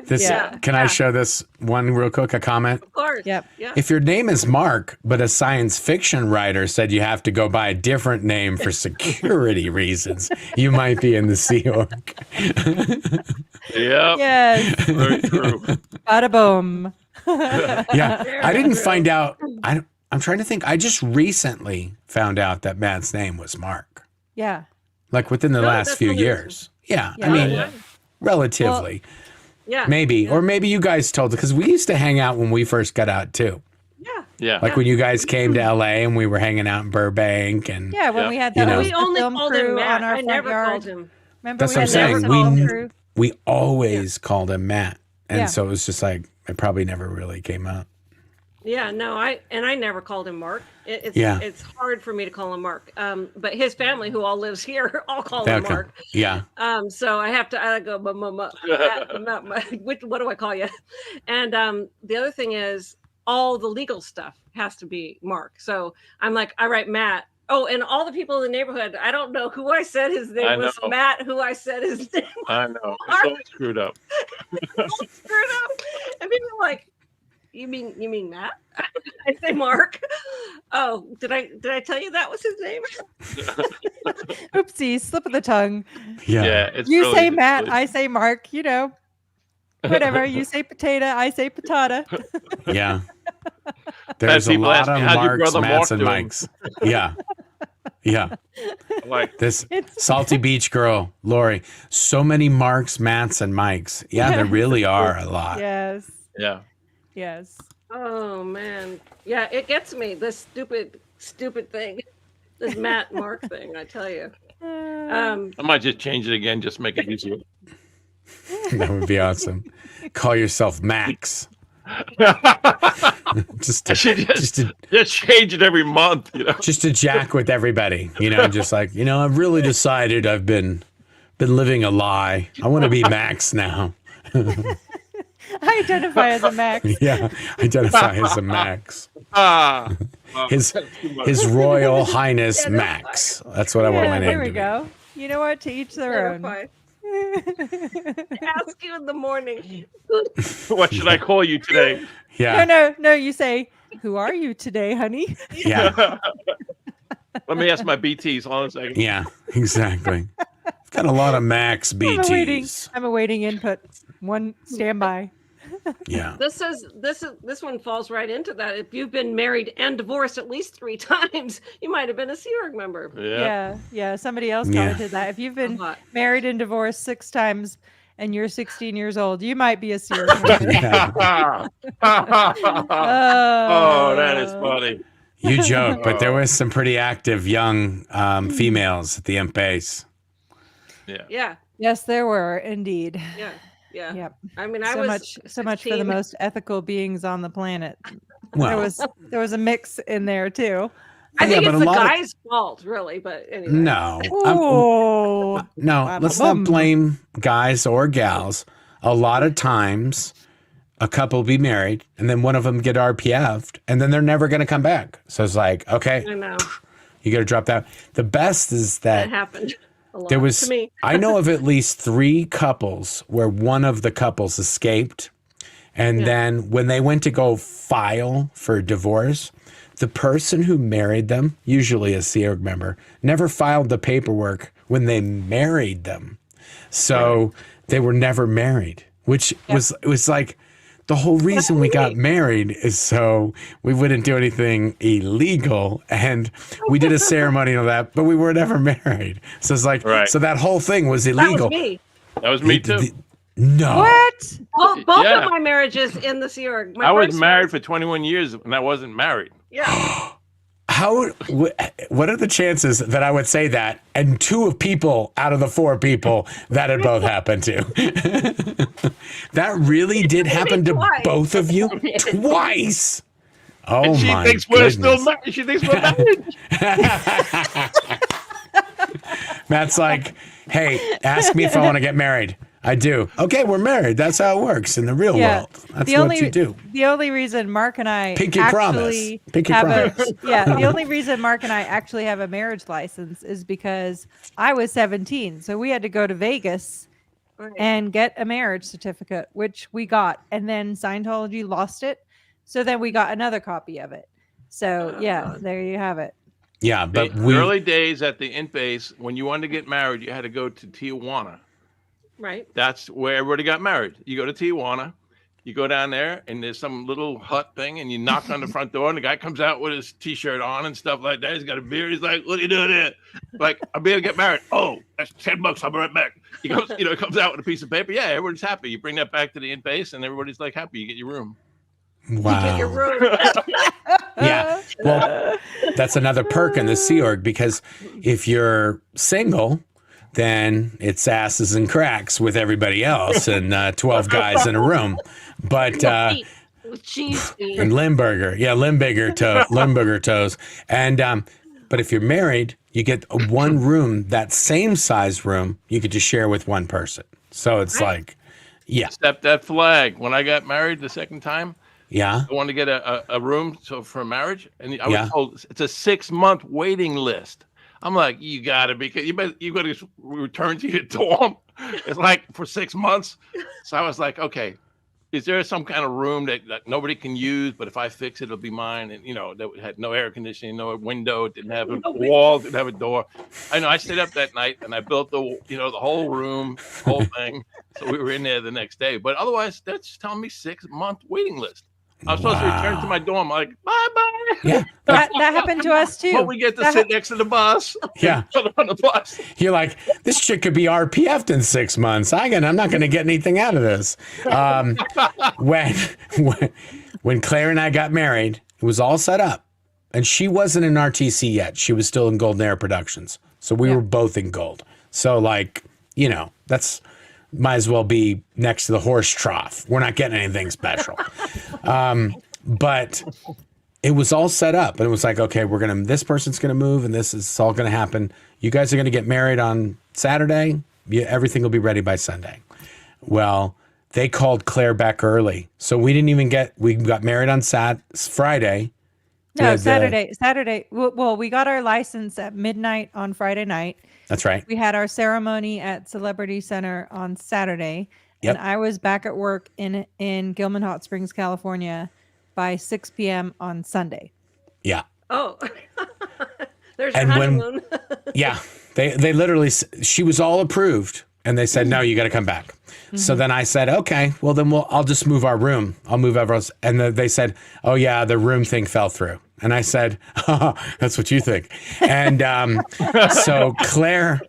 Can I show this one real quick, a comment? Of course. Yep. Yeah. If your name is Mark, but a science fiction writer said you have to go by a different name for security reasons, you might be in the Sea Org. Yep. Yes. Very true. Bada boom. Yeah, I didn't find out. I'm trying to think. I just recently found out that Matt's name was Mark. Yeah. Like within the last that's few hilarious. years. Yeah, Yeah. I mean, Yeah. relatively. Yeah. Maybe. Or maybe you guys told it, because we used to hang out when we first got out too. Yeah. Yeah. Like when you guys came to LA and we were hanging out in Burbank and Yeah, when Yeah. we had You that know. We only film called him crew Matt. on our I front never yard. called him. Remember That's we what I'm had saying. that film crew? We always called him Matt. And Yeah. so it was just like it probably never really came up. Yeah, no, I never called him Mark. It's hard for me to call him Mark. But his family, who all lives here, all call him Okay. Mark. Yeah. So I go, what do I call you? And the other thing is, all the legal stuff has to be Mark. So I'm like, I write Matt. Oh, and all the people in the neighborhood, I don't know who I said his name was Matt, who I said his name was I know. It's all screwed up. all screwed up. And people are like, You mean Matt? I say Mark. Oh, did I tell you that was his name? Oopsie, slip of the tongue. Yeah. It's You really say Matt, good. I say Mark, whatever. You say potato, I say patata. Yeah. There's a people lot ask me, of "How'd your Marks, brother Matts, Mark and do?" Mikes. Yeah. Yeah. Like This Salty Beach girl, Lori. So many Marks, Matts, and Mikes. Yeah, there really are a lot. Yes. yeah. Yes. Oh man. Yeah, it gets me. This stupid thing. This Matt Mark thing, I tell you. I might just change it again, just make it easier. That would be awesome. Call yourself Max. just I should just change it every month, just to jack with everybody, just like, I've really decided I've been living a lie. I want to be Max now. I identify as a Max. Yeah, identify as a Max. His That's too much. Royal Highness Max. That's what I want my name There to we be. go. You know what? To each their own. Terrified. Ask you in the morning. What should I call you today? Yeah, No. You say, "Who are you today, honey?" yeah, Let me ask my BTs. Hold on a second. yeah, exactly. I've got a lot of Max BTs. I'm awaiting input. One standby. Yeah, This one falls right into that. If you've been married and divorced at least 3 times, you might have been a Sea Org member. Yeah. Somebody else Yeah. commented that. If you've been A lot. married and divorced 6 times and you're 16 years old, you might be a Sea Org member. yeah. Oh, that is funny. You joke, but there was some pretty active young females at the Imp base. Yeah. Yeah. Yes, there were indeed. Yeah. Yeah. Yep. I mean, I So was much for the 16. most ethical beings on the planet. Well, There was a mix in there too. I think yeah, but it's a the lot of- guy's fault, really. But anyway. no, Oh, no. Let's not blame guys or gals. A lot of times, a couple be married, and then one of them get RPF'd, and then they're never going to come back. So it's like, okay, I know you got to drop that. The best is that that happened. A lot there was, to me. I know of at least 3 couples where one of the couples escaped. And then when they went to go file for divorce, the person who married them, usually a Sea Org member, never filed the paperwork when they married them. So they were never married, which was like the whole reason we got married is so we wouldn't do anything illegal. And we did a ceremony and all that, but we were never married. So it's like, so that whole thing was illegal. That was me too. No. What? Well, both of my marriages in the Sea Org. I was married for 21 years and I wasn't married. Yeah. What are the chances that I would say that and 2 people out of the 4 people that it both happened to? That really did happen to both of you twice. Oh, and she my thinks goodness. we're still married. She thinks we're married. Matt's like, hey, ask me if I want to get married. I do. Okay, we're married. That's how it works in the real world. That's what you do. The only reason Mark and I Pinky promise. The only reason Mark and I actually have a marriage license is because I was 17. So we had to go to Vegas and get a marriage certificate, which we got. And then Scientology lost it. So then we got another copy of it. So there you have it. Yeah, but the early days at the int base, when you wanted to get married, you had to go to Tijuana. Right. That's where everybody got married. You go to Tijuana, you go down there, and there's some little hut thing, and you knock on the front door, and the guy comes out with his T-shirt on and stuff like that. He's got a beard. He's like, "What are you doing here?" Like, "I'm going to get married." "Oh, that's $10. I'll be right back." He goes, comes out with a piece of paper. Yeah, everybody's happy. You bring that back to the int base, and everybody's like happy. You get your room. Wow. You get your room. Yeah. Well, that's another perk in the Sea Org because if you're single, then it's asses and cracks with everybody else and 12 guys in a room. But and Limburger. Yeah, Limburger toes. And but if you're married, you get one room, that same size room, you could just share with one person. So it's like, Except that flag. When I got married the second time, I wanted to get a room for marriage, and I was told it's a 6-month waiting list. I'm like, you gotta be, you got to return to your dorm. It's like for 6 months. So I was like, okay, is there some kind of room that nobody can use, but if I fix it, it'll be mine? And that had no air conditioning, no window, didn't have a wall, didn't have a door. I know. I stayed up that night and I built the whole room, whole thing. So we were in there the next day. But otherwise, that's telling me 6-month waiting list. I was supposed to return to my dorm. I'm like, bye-bye. Yeah. That happened to us too. But we get to sit next to the bus. Yeah. On the bus. You're like, this chick could be RPF'd in 6 months. I'm not going to get anything out of this. When Claire and I got married, it was all set up. And she wasn't in RTC yet. She was still in Golden Era Productions. So we were both in gold. So that's... might as well be next to the horse trough. We're not getting anything special. But it was all set up. And it was like, okay, this person's going to move and this is all going to happen. You guys are going to get married on Saturday. Everything will be ready by Sunday. Well, they called Claire back early. So we got married on Friday. No, Saturday. Well, we got our license at midnight on Friday night. That's right. We had our ceremony at Celebrity Center on Saturday, and I was back at work in Gilman Hot Springs, California by 6 p.m. on Sunday. Yeah. Oh, there's your honeymoon. They literally, she was all approved, and they said, no, you got to come back. Mm-hmm. So then I said, okay, well then I'll just move our room. I'll move everyone's. And then they said, oh yeah, the room thing fell through. And I said, oh, that's what you think. And so Claire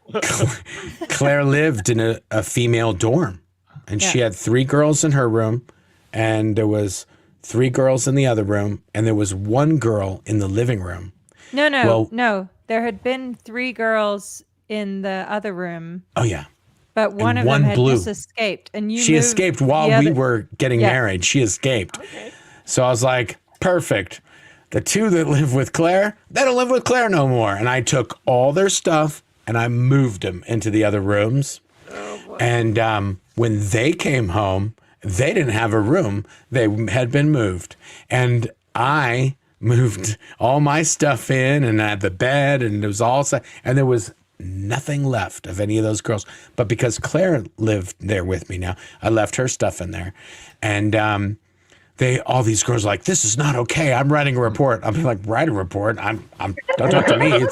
lived in a female dorm, and she had 3 girls in her room, and there was 3 girls in the other room, and there was 1 girl in the living room. No. There had been 3 girls in the other room. Oh yeah. But one of them had just escaped, and she escaped while we were getting married. She escaped. Okay. So I was like, perfect. The 2 that live with Claire, they don't live with Claire no more. And I took all their stuff and I moved them into the other rooms. Oh, boy. And when they came home, they didn't have a room. They had been moved. And I moved all my stuff in, and I had the bed, and it was all set. And there was nothing left of any of those girls. But because Claire lived there with me now, I left her stuff in there. And all these girls are like, this is not okay. I'm writing a report. I'm like, write a report. Don't talk to me.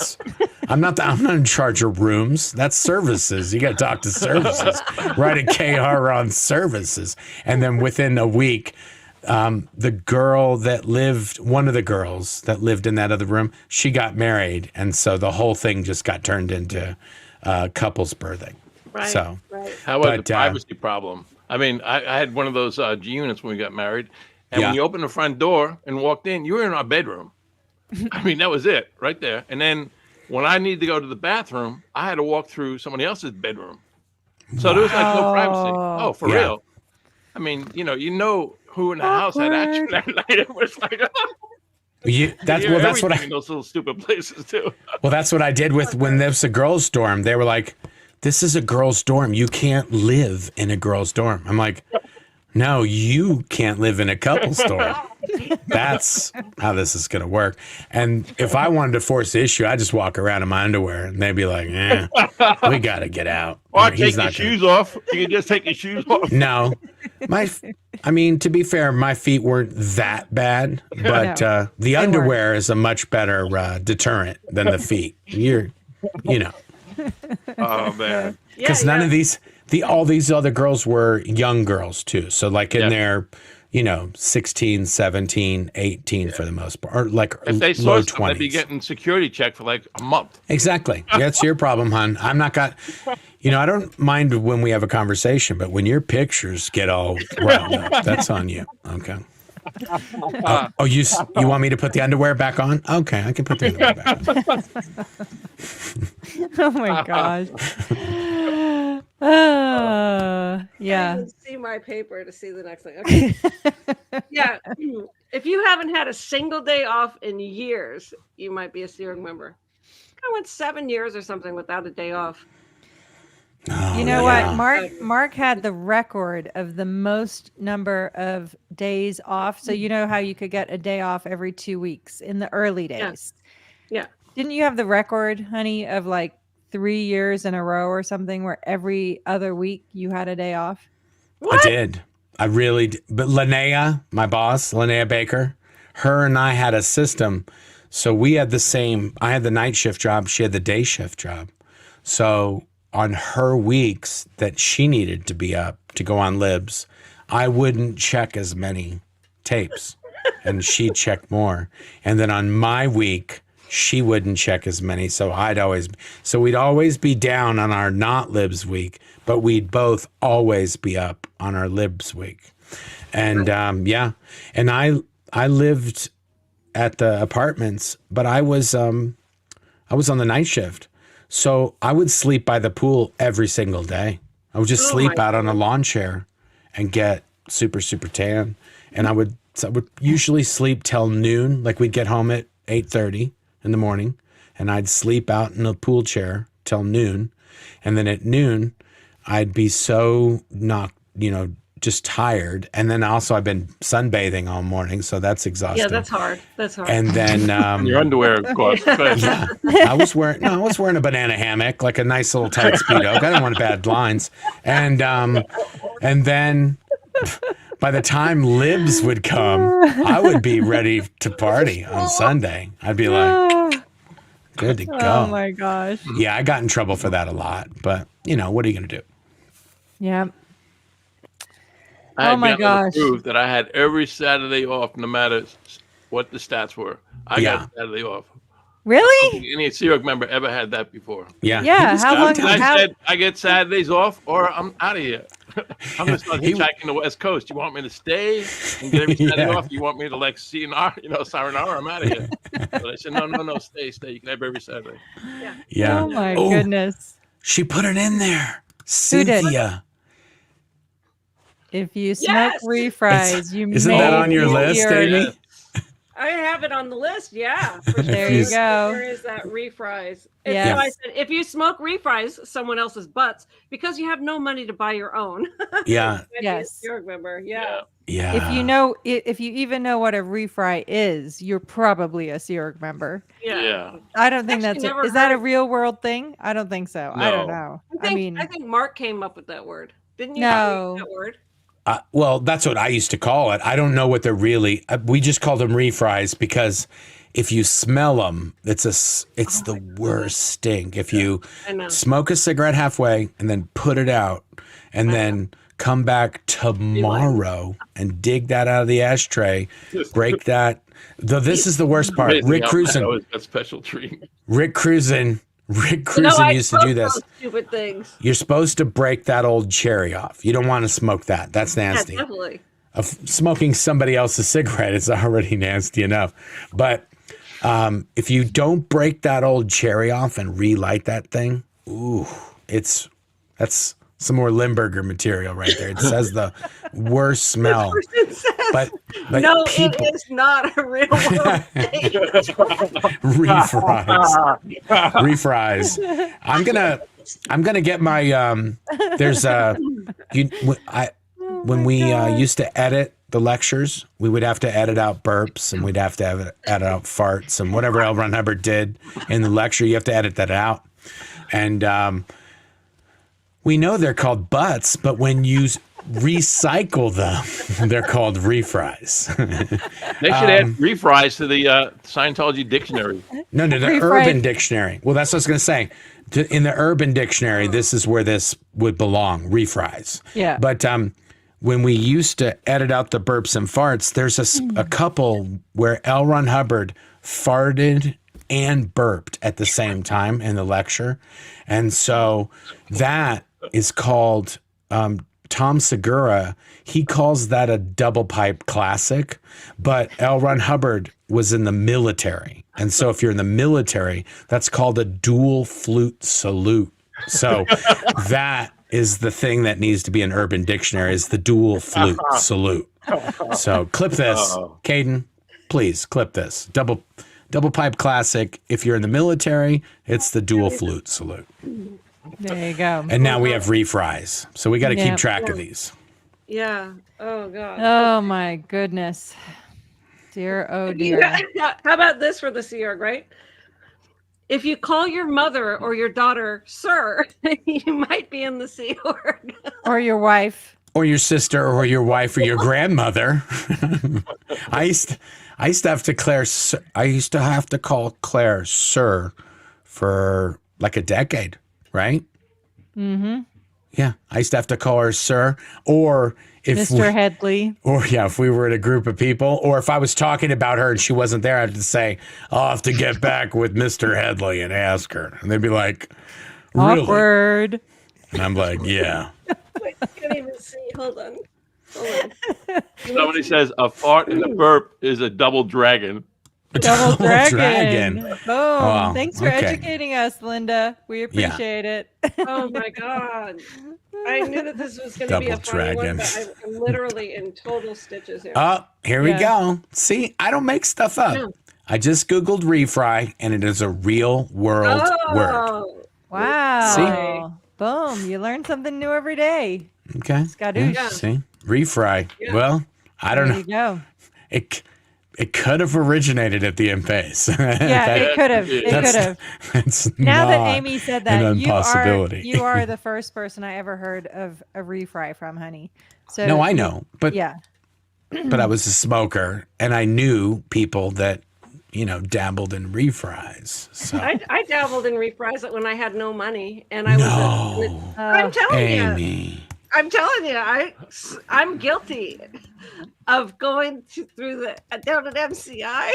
I'm not in charge of rooms. That's services. You got to talk to services. Write a KR on services. And then within a week, one of the girls that lived in that other room, she got married. And so the whole thing just got turned into couples birthing. Right. So, how about the privacy problem? I mean, I had one of those G units when we got married. And when you opened the front door and walked in, you were in our bedroom. I mean, that was it right there. And then when I needed to go to the bathroom, I had to walk through somebody else's bedroom. So there was like no privacy. Oh, for real. I mean, you know who in the house had action that night. It was like, that's what in those little stupid places too. Well, that's what I did when there was a girls' dorm. They were like, this is a girls' dorm. You can't live in a girls' dorm. I'm like, no, you can't live in a couple's dorm. That's how this is going to work. And if I wanted to force the issue, I'd just walk around in my underwear and they'd be like, we got to get out. Or take your shoes off. You can just take your shoes off. No. I mean, to be fair, my feet weren't that bad, but the underwear is a much better deterrent than the feet. You know. Oh, man. Because none of these... all these other girls were young girls too. So like in their, 16, 17, 18 for the most part, or like if they low saw 20s. They'd be getting security check for like a month. Exactly. That's your problem, hon. I'm not I don't mind when we have a conversation, but when your pictures get all riled up, that's on you. Okay. You want me to put the underwear back on? Okay, I can put the underwear back on. Oh my gosh. Yeah. I can see my paper to see the next thing. Okay. Yeah. If you haven't had a single day off in years, you might be a steering member. I went 7 years or something without a day off. Oh, you know what? Marc had the record of the most number of days off. So you know how you could get a day off every 2 weeks in the early days. Yeah. Didn't you have the record, honey, of like 3 years in a row or something where every other week you had a day off? What? I did. I really did. But Linnea, my boss, Linnea Baker, her and I had a system. So we had I had the night shift job. She had the day shift job. So on her weeks that she needed to be up to go on libs, I wouldn't check as many tapes and she'd check more. And then on my week, she wouldn't check as many. So we'd always be down on our not libs week, but we'd both always be up on our libs week. And and I lived at the apartments, but I was on the night shift. So I would sleep by the pool every single day. I would just sleep out on a lawn chair and get super, super tan. And I would usually sleep till noon. Like we'd get home at 8:30 in the morning and I'd sleep out in a pool chair till noon. And then at noon, I'd be so just tired. And then also I've been sunbathing all morning. So that's exhausting. Yeah, that's hard. And then your underwear, of course. Yeah, I was wearing a banana hammock, like a nice little tight Speedo. I didn't want bad lines. And then by the time libs would come, I would be ready to party on Sunday. I'd be like, good to go. Oh my gosh. Yeah, I got in trouble for that a lot, but what are you going to do? Yeah. I Oh my gosh. Prove that I had every Saturday off, no matter what the stats were. I got Saturday off. Really? Any serial member ever had that before? Yeah. Yeah. How long? I said I get Saturdays off, or I'm out of here. I'm gonna start hitchhiking the West Coast. You want me to stay and get every Saturday off? You want me to like sayonara? I'm out of here. But I said no, stay. You can have every Saturday. Yeah. Oh my goodness. She put it in there. Cynthia. If you smoke refries, isn't that on your list, Amy? I have it on the list. Yeah. There you go. There is that refries. Yes. So I said, if you smoke refries, someone else's butts, because you have no money to buy your own. Yeah. Yes. You remember. Yeah. If you even know what a refry is, you're probably a SEERG member. Yeah. I don't think is that a real world thing? I don't think so. No. I don't know. I think Marc came up with that word. Didn't you? No. That word? Well, that's what I used to call it. I don't know what they're really. We just called them refries because if you smell them, it's the worst stink. If you smoke a cigarette halfway and then put it out and then come back tomorrow and dig that out of the ashtray, break that. Though this is the worst part. Rick Cruzen, a special treat. Rick Cruzen used to do this. Stupid things. You're supposed to break that old cherry off. You don't want to smoke that. That's nasty. Yeah, definitely. Smoking somebody else's cigarette is already nasty enough. But if you don't break that old cherry off and relight that thing, that's some more Limburger material right there. It says the worst smell. But no, it is not a real world thing. Refries. I'm gonna get my when we used to edit the lectures, we would have to edit out burps and we'd have to edit out farts and whatever L. Ron Hubbard did in the lecture. You have to edit that out. And we know they're called butts, but when you recycle them, they're called refries. They should add refries to the Scientology dictionary. No, the Urban Dictionary. Well, that's what I was going to say. In the Urban Dictionary, this is where this would belong, refries. Yeah. But when we used to edit out the burps and farts, there's a couple where L. Ron Hubbard farted and burped at the same time in the lecture. And so that is called, Tom Segura, he calls that a double pipe classic, but L. Ron Hubbard was in the military. And so if you're in the military, that's called a dual flute salute. So that is the thing that needs to be an Urban Dictionary, is the dual flute salute. So clip this, Caden, please clip this. Double pipe classic. If you're in the military, it's the dual flute salute. There you go. And now we have refries. So we got to keep track of these. Yeah. Oh, God. Oh, my goodness. Dear, oh, dear. How about this for the Sea Org, right? If you call your mother or your daughter sir, you might be in the Sea Org. Or your wife. Or your sister or your wife or your grandmother. I used to have to call Claire sir for like a decade, right? Mm-hmm. Yeah. I used to have to call her sir. Or if Mr. Headley. Or if we were in a group of people, or if I was talking about her and she wasn't there, I'd have to say, I'll have to get back with Mr. Headley and ask her. And they'd be like, really? Awkward. And I'm like, yeah. Wait, I can't even see. Hold on. Somebody says a fart and a burp is a double dragon. Double dragon. Boom. Oh, Thanks for educating us, Linda. We appreciate it. Oh my God. I knew that this was going to be a funny one, but I'm literally in total stitches here. Oh, here we go. See, I don't make stuff up. No. I just Googled refry, and it is a real world word. Wow. See? Boom. You learn something new every day. Okay. Skadoosh. See? Refry. Yeah. Well, I don't know. There you go. It could have originated at the M-Pace. Yeah, it could have. It could have. Now that Amy said that, you are the first person I ever heard of a refry from, honey. So no, I know, but yeah, but I was a smoker, and I knew people that dabbled in refries. So I dabbled in refries when I had no money, and I was. I'm telling Amy. I'm telling you, I'm guilty of going down at MCI,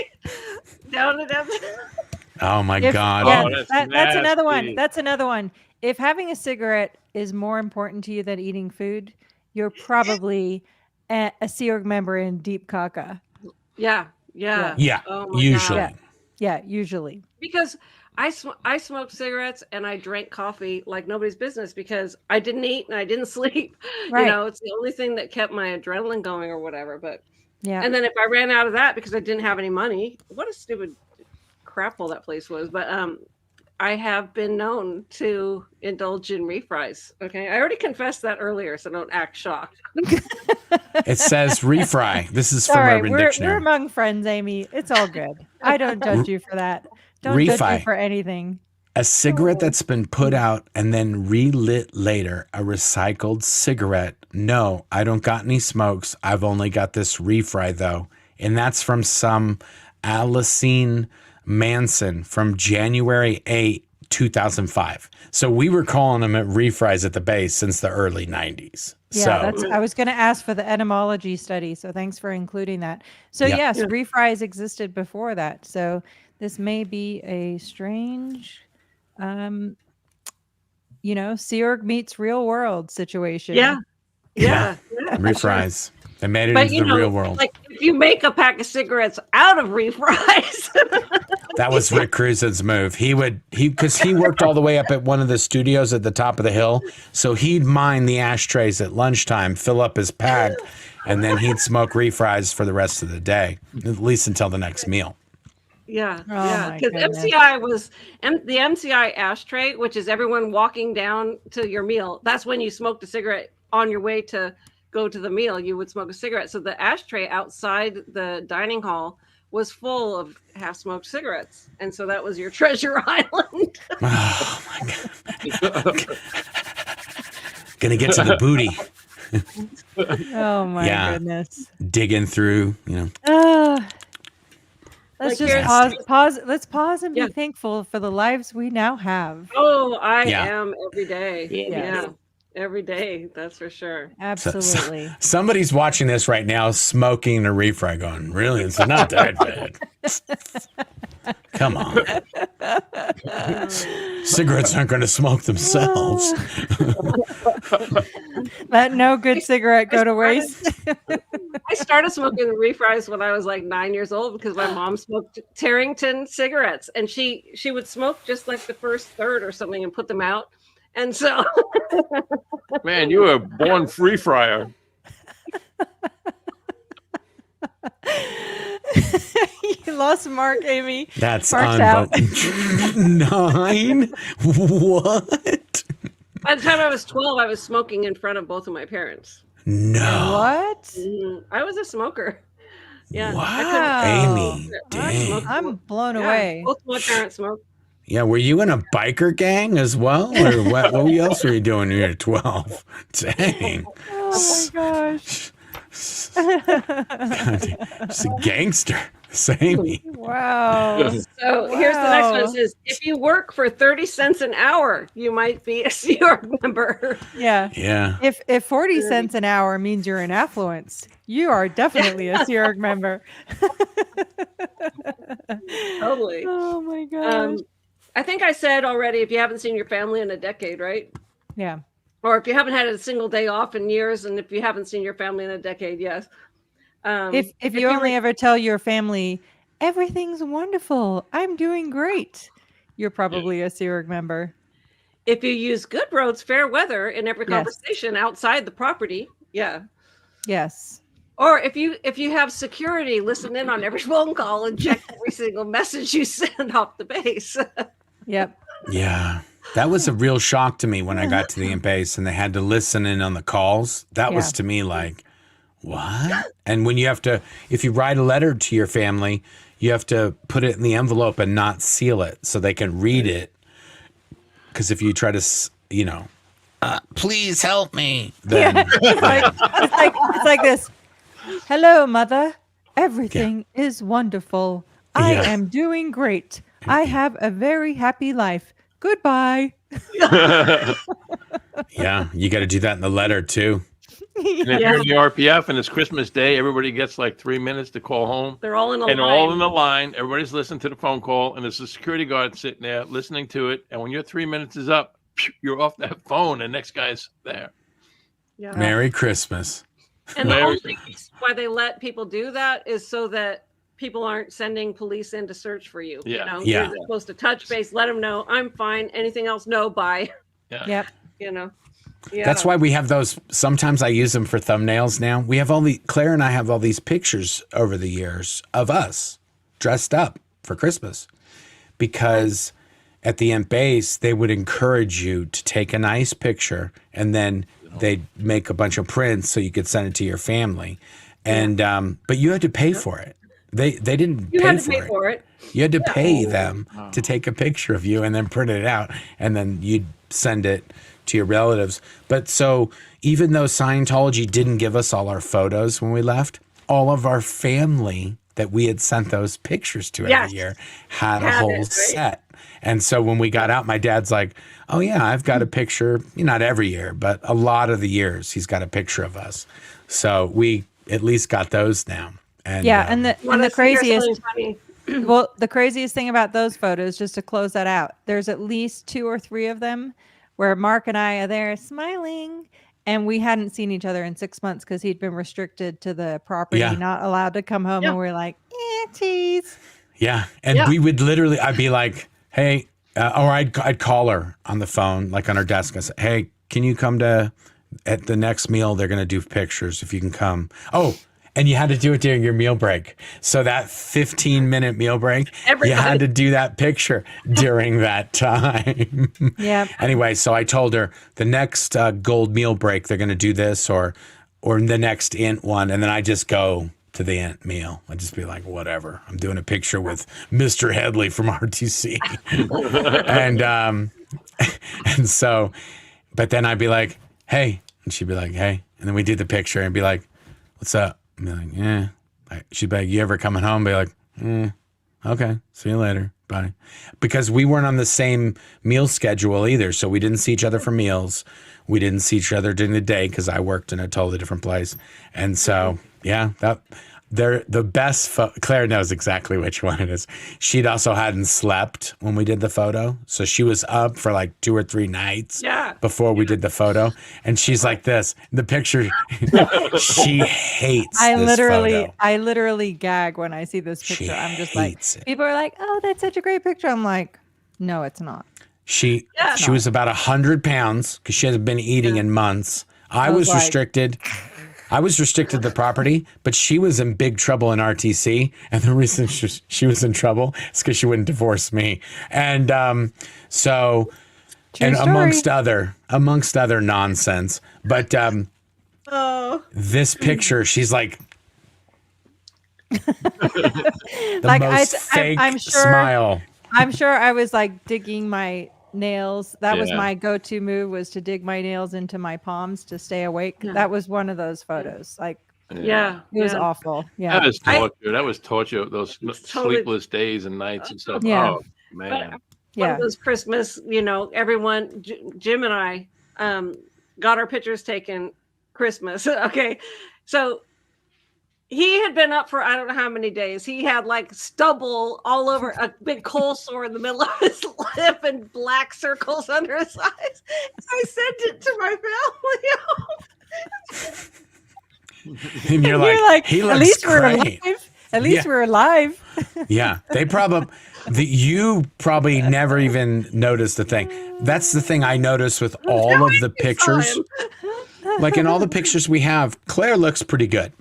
Oh my God! Yeah, that's another one. That's another one. If having a cigarette is more important to you than eating food, you're probably a Sea Org member in deep caca. Yeah. Oh usually. God. Yeah, usually. Because I smoked cigarettes and I drank coffee like nobody's business because I didn't eat and I didn't sleep. Right. It's the only thing that kept my adrenaline going or whatever. But yeah. And then if I ran out of that because I didn't have any money, what a stupid crap hole that place was. But I have been known to indulge in refries. Okay, I already confessed that earlier, so don't act shocked. It says refry. This is from Urban Dictionary. We're among friends, Amy. It's all good. I don't judge you for that. Don't judge you for anything. A cigarette that's been put out and then relit later, a recycled cigarette. No, I don't got any smokes. I've only got this refry though. And that's from some Alicine Manson from January 8, 2005. So we were calling them at refries at the base since the early 90s. Yeah, So I was going to ask for the etymology study, so thanks for including that. So Yep. yes, refries existed before that. So this may be a strange, Sea Org meets real world situation. Yeah. refries. They made it But into the real world. like if you make a pack of cigarettes out of refries, That was Rick Cruzen's move. Because he worked all the way up at one of the studios at the top of the hill. So he'd mine the ashtrays at lunchtime, fill up his pack, and then he'd smoke refries for the rest of the day, at least until the next meal. yeah, Oh yeah. my Because goodness. MCI was the MCI ashtray, which is everyone walking down to your meal. That's when you smoked a cigarette on your way to go to the meal. You would smoke a cigarette. So the ashtray outside the dining hall was full of half-smoked cigarettes, and so that was your treasure island. Oh my God. Gonna get to the booty. Oh my Yeah. goodness. Digging through, Let's Like just pause. Let's pause and be Yeah. thankful for the lives we now have. Oh, I Yeah. am every day. Yes. Yeah, every day. That's for sure. Absolutely. Somebody's watching this right now, smoking a refry, going, "Really? It's not that bad." Come on. Cigarettes aren't going to smoke themselves. Let no good cigarette go to waste. I started smoking refries when I was like 9 years old because my mom smoked Tarrington cigarettes, and she would smoke just like the first third or something and put them out. And so, Man, you were a born free fryer. You lost Mark, Amy. That's Mark's out. 9? What? by the time I was 12, I was smoking in front of both of my parents. No. What? I was a smoker. Yeah. Wow. Amy, I dang. smoked. I'm blown Yeah, away. both my parents smoked. Yeah, were you in a biker gang as well? Or what else were you doing when you were 12? Dang. Oh my gosh. Just a gangster. Amy. Wow. So here's the next one. Wow. It says, if you work for 30 cents an hour, you might be a Sea Org member. Yeah. Yeah. If 40 cents an hour means you're in affluence, you are definitely a Sea Org member. Totally. Oh my gosh. I think I said already, if you haven't seen your family in a decade, right? Yeah. Or if you haven't had a single day off in years, and if you haven't seen your family in a decade, yes. If you only ever tell your family everything's wonderful, I'm doing great, you're probably a Sea Org member. If you use good roads, fair weather in every Yes. conversation outside the property, yeah. Yes. Or if you have security, listen in on every phone call and check every single message you send off the base. Yep. Yeah. That was a real shock to me when I got to the base and they had to listen in on the calls. That was Yeah. to me like, what? And when you have to, if you write a letter to your family, you have to put it in the envelope and not seal it so they can read it. Because if you try to, please help me, then It's like this. Hello, mother. Everything is wonderful. I Yeah. am doing great. I have a very happy life. Goodbye. yeah, you got to do that in the letter too. And if you're in the RPF and it's Christmas Day, everybody gets like 3 minutes to call home. They're all in a And line. all in the line. Everybody's listening to the phone call, and there's a security guard sitting there listening to it. And when your 3 minutes is up, you're off that phone, and next guy's there. Yeah. Merry Christmas. And the Very- only reason why they let people do that is so that people aren't sending police in to search for you. Yeah. You know, Yeah. you're supposed to touch base, let them know I'm fine. Anything else? No, bye. Yeah. Yep. You know. Yeah. That's why we have those. Sometimes I use them for thumbnails now. We have Claire and I have all these pictures over the years of us dressed up for Christmas because at the end base, they would encourage you to take a nice picture and then they'd make a bunch of prints so you could send it to your family. And, but you had to pay for it. They didn't You pay had to for pay it. for it. You had to pay them Wow. to take a picture of you and then print it out, and then you'd send it to your relatives. But so even though Scientology didn't give us all our photos when we left, all of our family that we had sent those pictures to every year had a whole set. And so when we got out, my dad's like, oh yeah, I've got a picture, not every year, but a lot of the years he's got a picture of us. So we at least got those now. And and the craziest well, the craziest thing about those photos, just to close that out, there's at least 2 or 3 of them where Mark and I are there smiling, and we hadn't seen each other in 6 months because he'd been restricted to the property, not allowed to come home. And we're like, tease. Yeah. And we would literally, I'd be like, hey, or I'd call her on the phone, like on her desk. I say, hey, can you come to, at the next meal, they're going to do pictures if you can come. Oh, and you had to do it during your meal break. So that 15-minute meal break, you had to do that picture during that time. Yeah. Anyway, so I told her the next gold meal break, they're going to do this or the next int one. And then I just go to the int meal. I'd just be like, whatever. I'm doing a picture with Mr. Headley from RTC. and so, but then I'd be like, hey. And she'd be like, hey. And then we do the picture and be like, what's up? I'd be like, yeah. She'd be like, you ever coming home? Be like, okay, see you later. Bye. Because we weren't on the same meal schedule either. So we didn't see each other for meals. We didn't see each other during the day because I worked in a totally different place. And so, they're the best. Claire knows exactly which one it is. She'd also hadn't slept when we did the photo. So she was up for like 2 or 3 nights before we did the photo. And she's like this. The picture, she hates this photo. I literally gag when I see this picture. I'm just like, people are like, oh, that's such a great picture. I'm like, no, it's not. She was about 100 pounds because she hasn't been eating in months. I was like, restricted. I was restricted to the property, but she was in big trouble in RTC. And the reason she was in trouble is because she wouldn't divorce me. And so, and amongst other nonsense. But this picture, she's like, the most fake smile. I'm sure I was like digging my nails. That was my go-to move, was to dig my nails into my palms to stay awake. That was one of those photos. Like, it was awful. Yeah, that was torture. That was torture. Those sleepless days and nights and stuff. Yeah. Oh man. One of those Christmas, everyone, Jim and I got our pictures taken Christmas. Okay, so he had been up for I don't know how many days. He had like stubble all over, a big coal sore in the middle of his lip and black circles under his eyes. I sent it to my family. And you're like, he looks at least great. At least we're alive. Yeah, they you probably never even noticed the thing. That's the thing I noticed with all of the pictures. Like in all the pictures we have, Claire looks pretty good.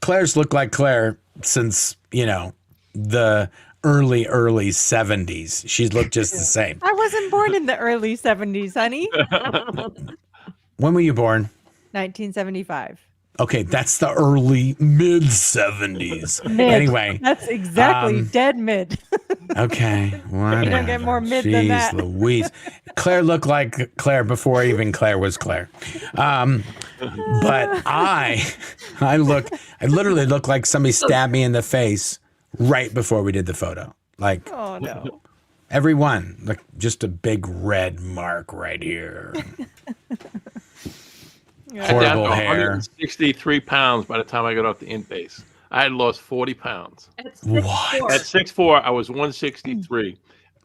Claire's looked like Claire since, the early 70s. She's looked just the same. I wasn't born in the early 70s, honey. When were you born? 1975. Okay, that's the early mid 70s. Anyway, that's exactly dead mid. Okay, whatever. You don't get more mid than that. Jeez Louise. Claire looked like Claire before even Claire was Claire. But I literally look like somebody stabbed me in the face right before we did the photo. Like, oh no. Everyone, like just a big red mark right here. Horrible hair. 163 pounds by the time I got off the int base. I had lost 40 pounds. What? At 6'4", I was 163.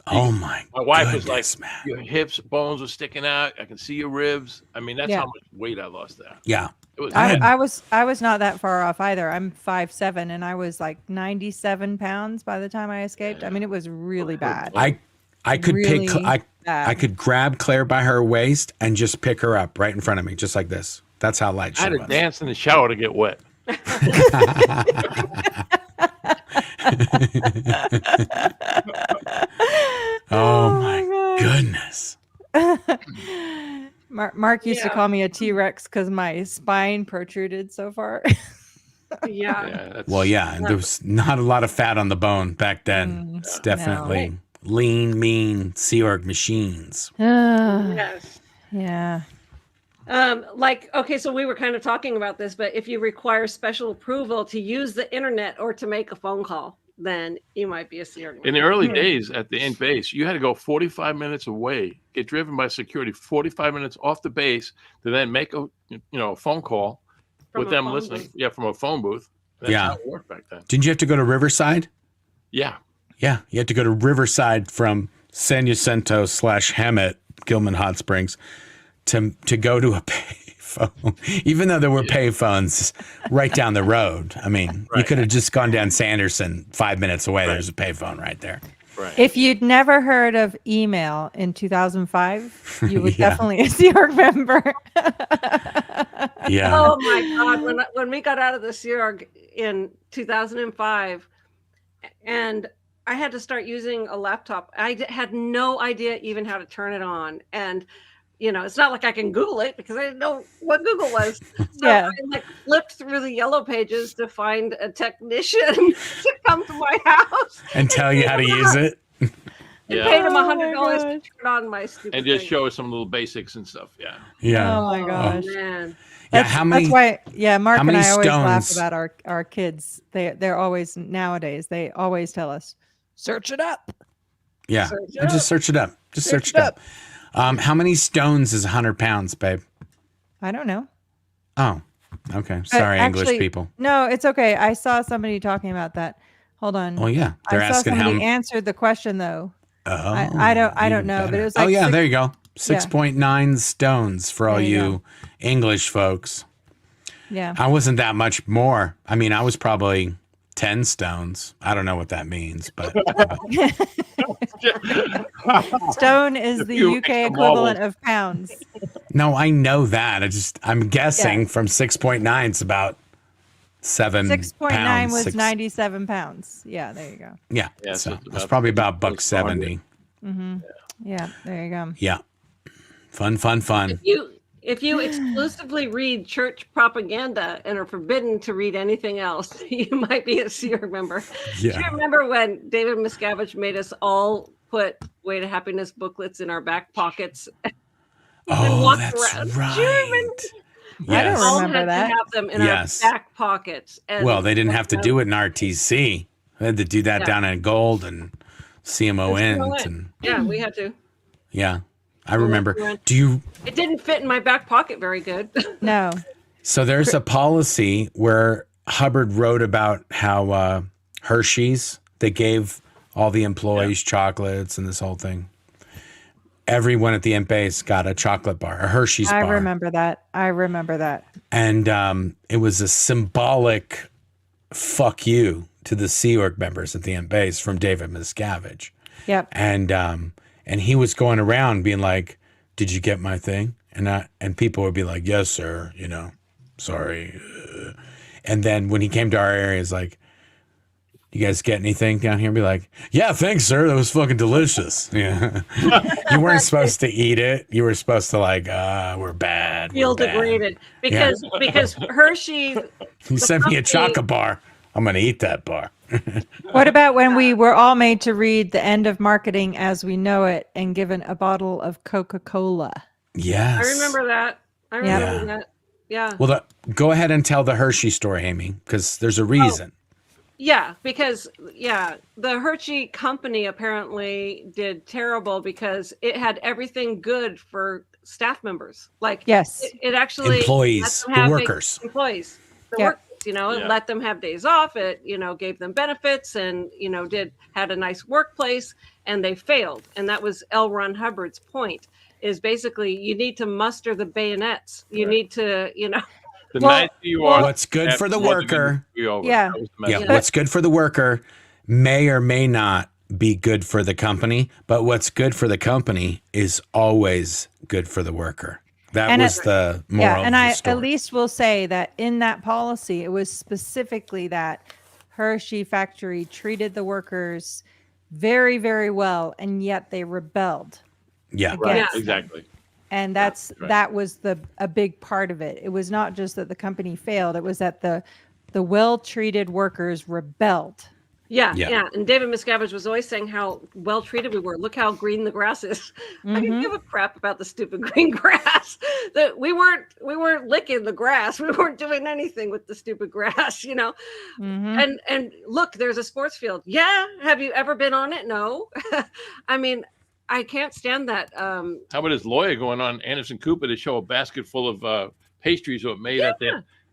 Oh my! My wife was like, man. Your hips, bones were sticking out. I can see your ribs. I mean, that's how much weight I lost there. Yeah. It was I was not that far off either. I'm 5'7", and I was like 97 pounds by the time I escaped. I mean, it was really bad. I could really I could grab Claire by her waist and just pick her up right in front of me, just like this. That's how light she was. I had to dance in the shower to get wet. Oh my goodness. Mark used to call me a T-Rex because my spine protruded so far. Yeah. Well, yeah, and there was not a lot of fat on the bone back then. It's definitely lean, mean Sea Org machines. Yes. Yeah. Okay, so we were kind of talking about this, but if you require special approval to use the internet or to make a phone call, then you might be a Sierra. In the early days at the in base, you had to go 45 minutes away, get driven by security 45 minutes off the base to then make a phone call with them listening. Yeah, from a phone booth. That's how it worked back then. Didn't you have to go to Riverside? Yeah. Yeah, you had to go to Riverside from San Jacinto / Hemet, Gilman Hot Springs, to go to a payphone, even though there were payphones right down the road. I mean, you could have just gone down Sanderson 5 minutes away. There's a payphone right there. Right. If you'd never heard of email in 2005, you would definitely see our member. Yeah. Oh my God! When we got out of the Sea Org in 2005, and I had to start using a laptop, I had no idea even how to turn it on, and it's not like I can Google it because I didn't know what Google was. So I flipped through the yellow pages to find a technician to come to my house and tell you how to use it. And paid him $100 to turn on my stupid and just thing. show us some little basics and stuff. Yeah. Yeah. Oh my gosh. Man. That's why, Mark and I always laugh stones? about our kids. They're always, nowadays, they always tell us, search it up. Yeah. Just search it up. Just search it up. How many stones is 100 pounds, babe? I don't know. Oh, okay. Sorry, English people. No, it's okay. I saw somebody talking about that. Hold on. Oh yeah, they're asking how. Answered the question though. Oh, I don't know, but it was like. Oh yeah, there you go. 6.9 stones for all you English folks. Yeah. I wasn't that much more. I mean, I was probably 10 stones. I don't know what that means, but stone is the UK equivalent of pounds. No, I know that. I'm guessing from 6.9 it's about 7 6.9 was 97 pounds. Yeah, there you go. Yeah. So it's probably about $1.70. Mm-hmm. Yeah, there you go. Yeah. Fun. If you exclusively read church propaganda and are forbidden to read anything else, you might be a Seer member. Yeah. Do you remember when David Miscavige made us all put Way to Happiness booklets in our back pockets? Oh, that's right. Do you remember? Yes. I don't remember that. To have them in our back pockets. And well, they didn't have to do it in RTC. They had to do that down in Gold and CMON. And yeah, we had to. Yeah. I remember. It didn't fit in my back pocket very good. No. So there's a policy where Hubbard wrote about how Hershey's, they gave all the employees chocolates and this whole thing. Everyone at the Imp Base got a chocolate bar, a Hershey's bar. I remember that. And it was a symbolic fuck you to the Sea Org members at the Imp Base from David Miscavige. Yep. And he was going around being like, "Did you get my thing?" And people would be like, "Yes, sir. Sorry." And then when he came to our area, he's like, "You guys get anything down here?" And be like, "Yeah, thanks, sir. That was fucking delicious." Yeah. You weren't supposed to eat it. You were supposed to we're bad. Feel degraded because Hershey. You sent me a chocolate bar. I'm gonna eat that bar. What about when we were all made to read The End of Marketing as We Know It and given a bottle of Coca-Cola? Yes. I remember that. That. Yeah. Well, go ahead and tell the Hershey story, Amy, because there's a reason. Yeah, because the Hershey company apparently did terrible because it had everything good for staff members. It actually employees, the workers. Employees, the workers. It let them have days off. It gave them benefits and had a nice workplace, and they failed. And that was L. Ron Hubbard's point: is basically you need to muster the bayonets. You need to what's good for the worker. What's good for the worker may or may not be good for the company, but what's good for the company is always good for the worker. That was the moral of the story. At least will say that in that policy, it was specifically that Hershey factory treated the workers very, very well, and yet they rebelled. Yeah, right. Exactly. And that was a big part of it. It was not just that the company failed; it was that the the well-treated workers rebelled. Yeah. And David Miscavige was always saying how well treated we were. Look how green the grass is. I didn't give a crap about the stupid green grass. That we weren't licking the grass. We weren't doing anything with the stupid grass, you know. And look, there's a sports field. Yeah. Have you ever been on it? No. I mean, I can't stand that. How about his lawyer going on Anderson Cooper to show a basket full of pastries that were made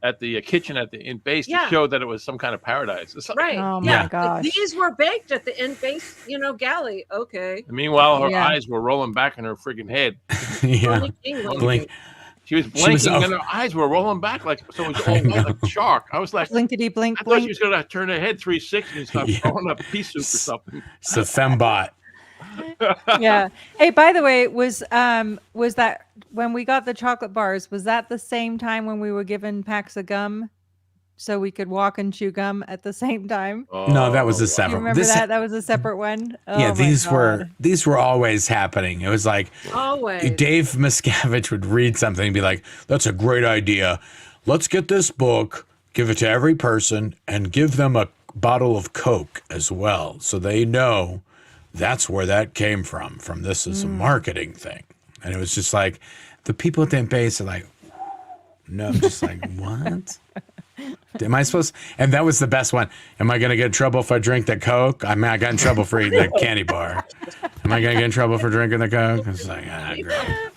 at the kitchen in base to show that it was some kind of paradise. Right. Oh my gosh. These were baked at the in base, galley. Okay. And meanwhile, her eyes were rolling back in her freaking head. Blink. She was blinking and her eyes were rolling back like so. It was all like a shark. I was like, blinkety blink. I thought she was gonna turn her head 360 and start throwing up pea soup or something. It's a fembot. Yeah. Hey, by the way, was that when we got the chocolate bars, was that the same time when we were given packs of gum so we could walk and chew gum at the same time? No, that was a separate. You remember that? That was a separate one. Yeah, these were always happening. It was like always. Dave Miscavige would read something and be like, "That's a great idea. Let's get this book, give it to every person, and give them a bottle of Coke as well, so they know that's where that came from. This is a marketing thing." And it was just like the people at the base are like, no, just like, what? Am I supposed? And that was the best one. Am I going to get in trouble if I drink the Coke? I mean, I got in trouble for eating the candy bar. Am I going to get in trouble for drinking the Coke? It's like, great.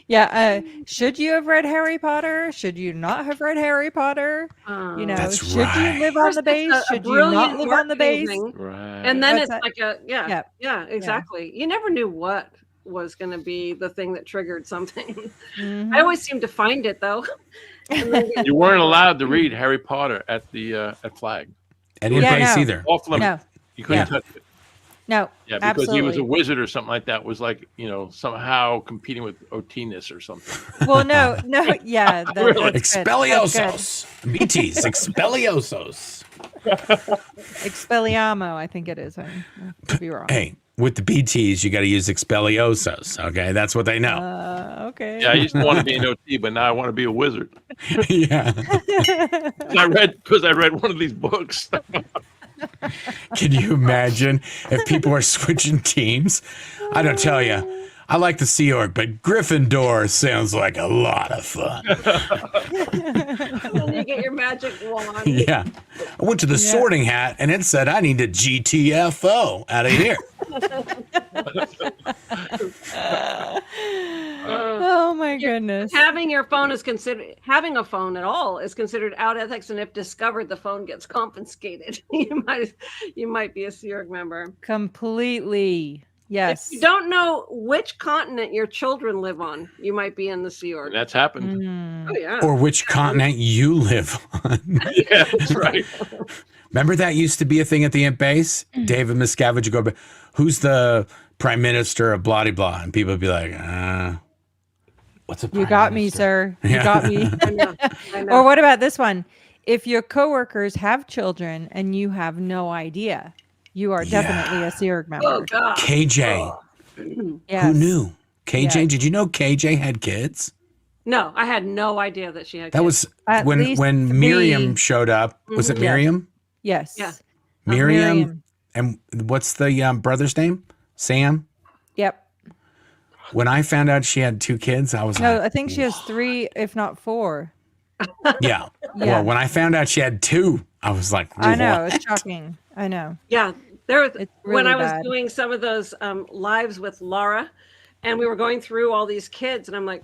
Yeah. Should you have read Harry Potter? Should you not have read Harry Potter? That's should you live on the base? Should you not live on the base? Right. And then it's like exactly. You never knew what was going to be the thing that triggered something. I always seem to find it though. You weren't allowed to read Harry Potter at Flag. At any place either. Off limits. You couldn't touch it. No. Yeah, because he was a wizard or something like that. Was like, somehow competing with Otinus or something. Well, no. Yeah. Really? Expeliosos. BTs. Expeliosos. Expelliarmo, I think it is. I could be wrong. Hey, with the BTs, you got to use Expeliosos. Okay, that's what they know. Okay. Yeah, I used to want to be an OT, but now I want to be a wizard. Yeah. I read one of these books. Can you imagine if people are switching teams? I don't tell you. I like the Sea Org, but Gryffindor sounds like a lot of fun. Then you get your magic wand. Yeah. I went to the Sorting Hat, and it said I need a GTFO out of here. Oh my goodness. Having a phone at all is considered out ethics, and if discovered, the phone gets confiscated. You might be a Sea Org member. Completely. Yes. If you don't know which continent your children live on, you might be in the Sea Org. And that's happened. Oh yeah. Or which continent you live on. Yeah, that's right. Remember that used to be a thing at the Imp base? David Miscavige would go, who's the prime minister of blah blah? And people would be like, what's a prime You got minister? me, sir. You Yeah. got me. I know. Or what about this one? If your coworkers have children and you have no idea, you are definitely a Sea Org member. Oh God. KJ. Yes. Who knew? KJ, Yes. did you know KJ had kids? No, I had no idea that she had. That kids. was At when least Miriam 3. showed up. Was it Mhm. Miriam? Yes. Yeah. Miriam. And what's the brother's name? Sam? Yep. When I found out she had 2 kids, I was No, like, I think she has 3, if not 4. yeah. Yeah. Well, when I found out she had 2, I was like, I know. what? It's shocking. I know. Yeah, there was It's when really I was bad. doing some of those lives with Laura, and we were going through all these kids, and I'm like,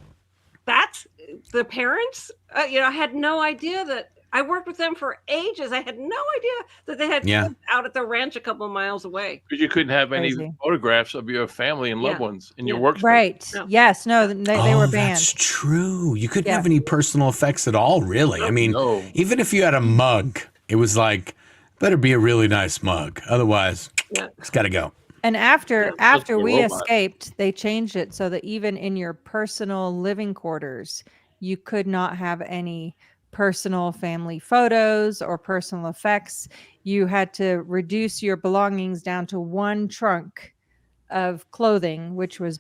"That's the parents." I had no idea that. I worked with them for ages. I had no idea that they had kids out at the ranch a couple of miles away. Because you couldn't have any Crazy. photographs of your family and loved ones in your Yeah. workspace. Right. No. Yes. No, they were banned. That's true. You couldn't Yeah. have any personal effects at all, really. I mean, No. even if you had a mug, it was like, better be a really nice mug. Otherwise, Yeah. it's got to go. And after supposed to be a we robot. escaped, they changed it so that even in your personal living quarters, you could not have any personal family photos or personal effects. You had to reduce your belongings down to one trunk of clothing, which was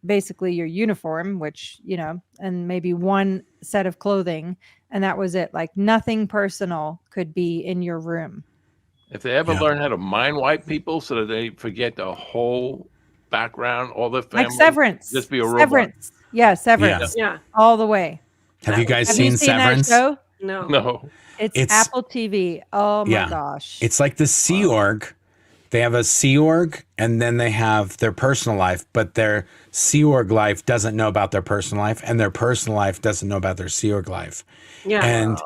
basically your uniform, which, and maybe one set of clothing, and that was it. Like nothing personal could be in your room. If they ever learn how to mind wipe people so that they forget the whole background, all their family, like Severance. just be a robot. Severance. Yeah, Severance. Yeah. All the way. Have you guys Have seen you seen Severance? that show? No. No. It's Apple TV. Oh my gosh. It's like the Sea Org. They have a Sea Org, and then they have their personal life, but their Sea Org life doesn't know about their personal life, and their personal life doesn't know about their Sea Org life. Yeah. And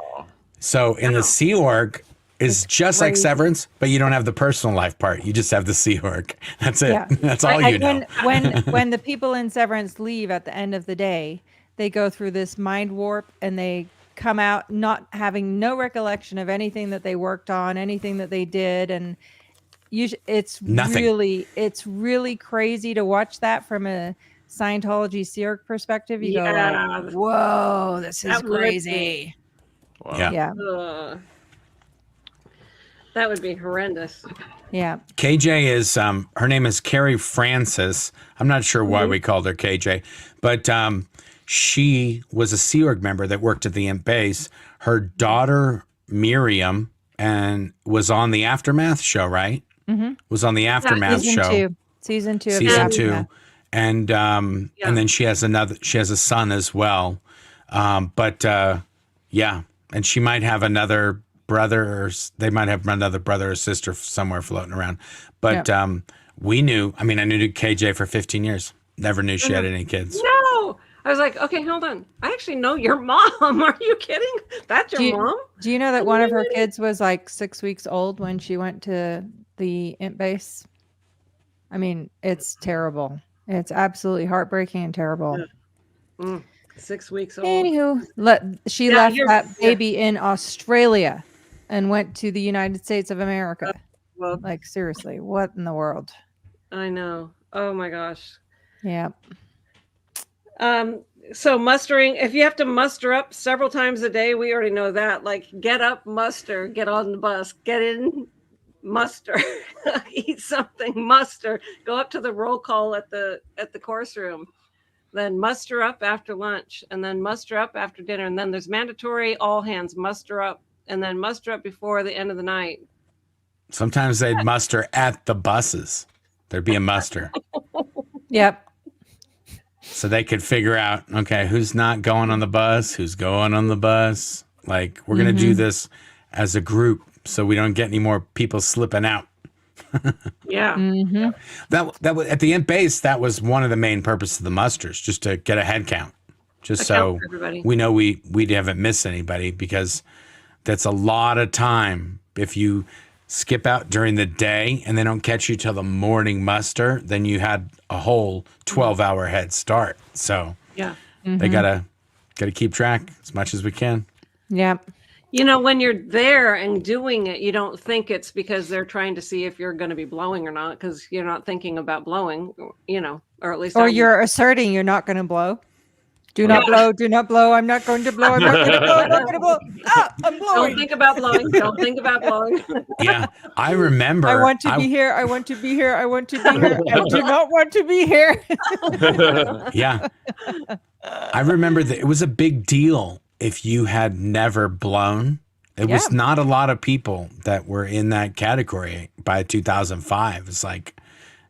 so in the Sea Org is just like Severance, but you don't have the personal life part. You just have the Sea Org. That's it. Yeah. That's all you know. When the people in Severance leave at the end of the day, they go through this mind warp and they come out not having no recollection of anything that they worked on, anything that they did, and it's Nothing. really crazy to watch that from a Scientology Sea Org perspective. You go like, whoa, this is crazy. Wow. Yeah. That would be horrendous. Yeah. KJ is her name is Carrie Francis. I'm not sure why we called her KJ, but she was a Sea Org member that worked at the Imp base. Her daughter Miriam and was on the Aftermath show, right? Mm-hmm. Was on the Aftermath show. Season two. Season 2. And then she has a son as well. And she might have another brother, or they might have another brother or sister somewhere floating around. But I knew KJ for 15 years. Never knew she had any kids. No. I was like, okay, hold on. I actually know your mom. Are you kidding? That's your mom? Do you know that one of her kids was like 6 weeks old when she went to the Imp base? I mean, it's terrible. It's absolutely heartbreaking and terrible. 6 weeks old. Anywho, she left that baby in Australia and went to the United States of America. Well, like, seriously, what in the world? I know. Oh my gosh. Yeah. So mustering, if you have to muster up several times a day, we already know that. Like, get up, muster, get on the bus, get in, muster, eat something, muster, go up to the roll call at the course room, then muster up after lunch, and then muster up after dinner, and then there's mandatory all hands muster up, and then muster up before the end of the night. Sometimes they'd muster at the buses. There'd be a muster. Yep. So they could figure out, okay, who's not going on the bus, who's going on the bus. Like, we're going to do this as a group so we don't get any more people slipping out. Yeah. Mm-hmm. That was at the Imp base. That was one of the main purposes of the musters, just to get a head count, just so we know we haven't missed anybody, because that's a lot of time. If you skip out during the day and they don't catch you till the morning muster, then you had a whole 12-hour head start. So they gotta keep track as much as we can. Yeah. You know, when you're there and doing it, you don't think it's because they're trying to see if you're going to be blowing or not, because you're not thinking about blowing, or at least. Or you're asserting you're not going to blow. Do not blow. Do not blow. I'm not going to blow. I'm not going to blow. I'm not going to blow. Ah, I'm blowing. Don't think about blowing. Don't think about blowing. Yeah, I remember. I want to be here. I want to be here. I want to be here. I do not want to be here. Yeah. I remember that it was a big deal if you had never blown. It was not a lot of people that were in that category by 2005. It's like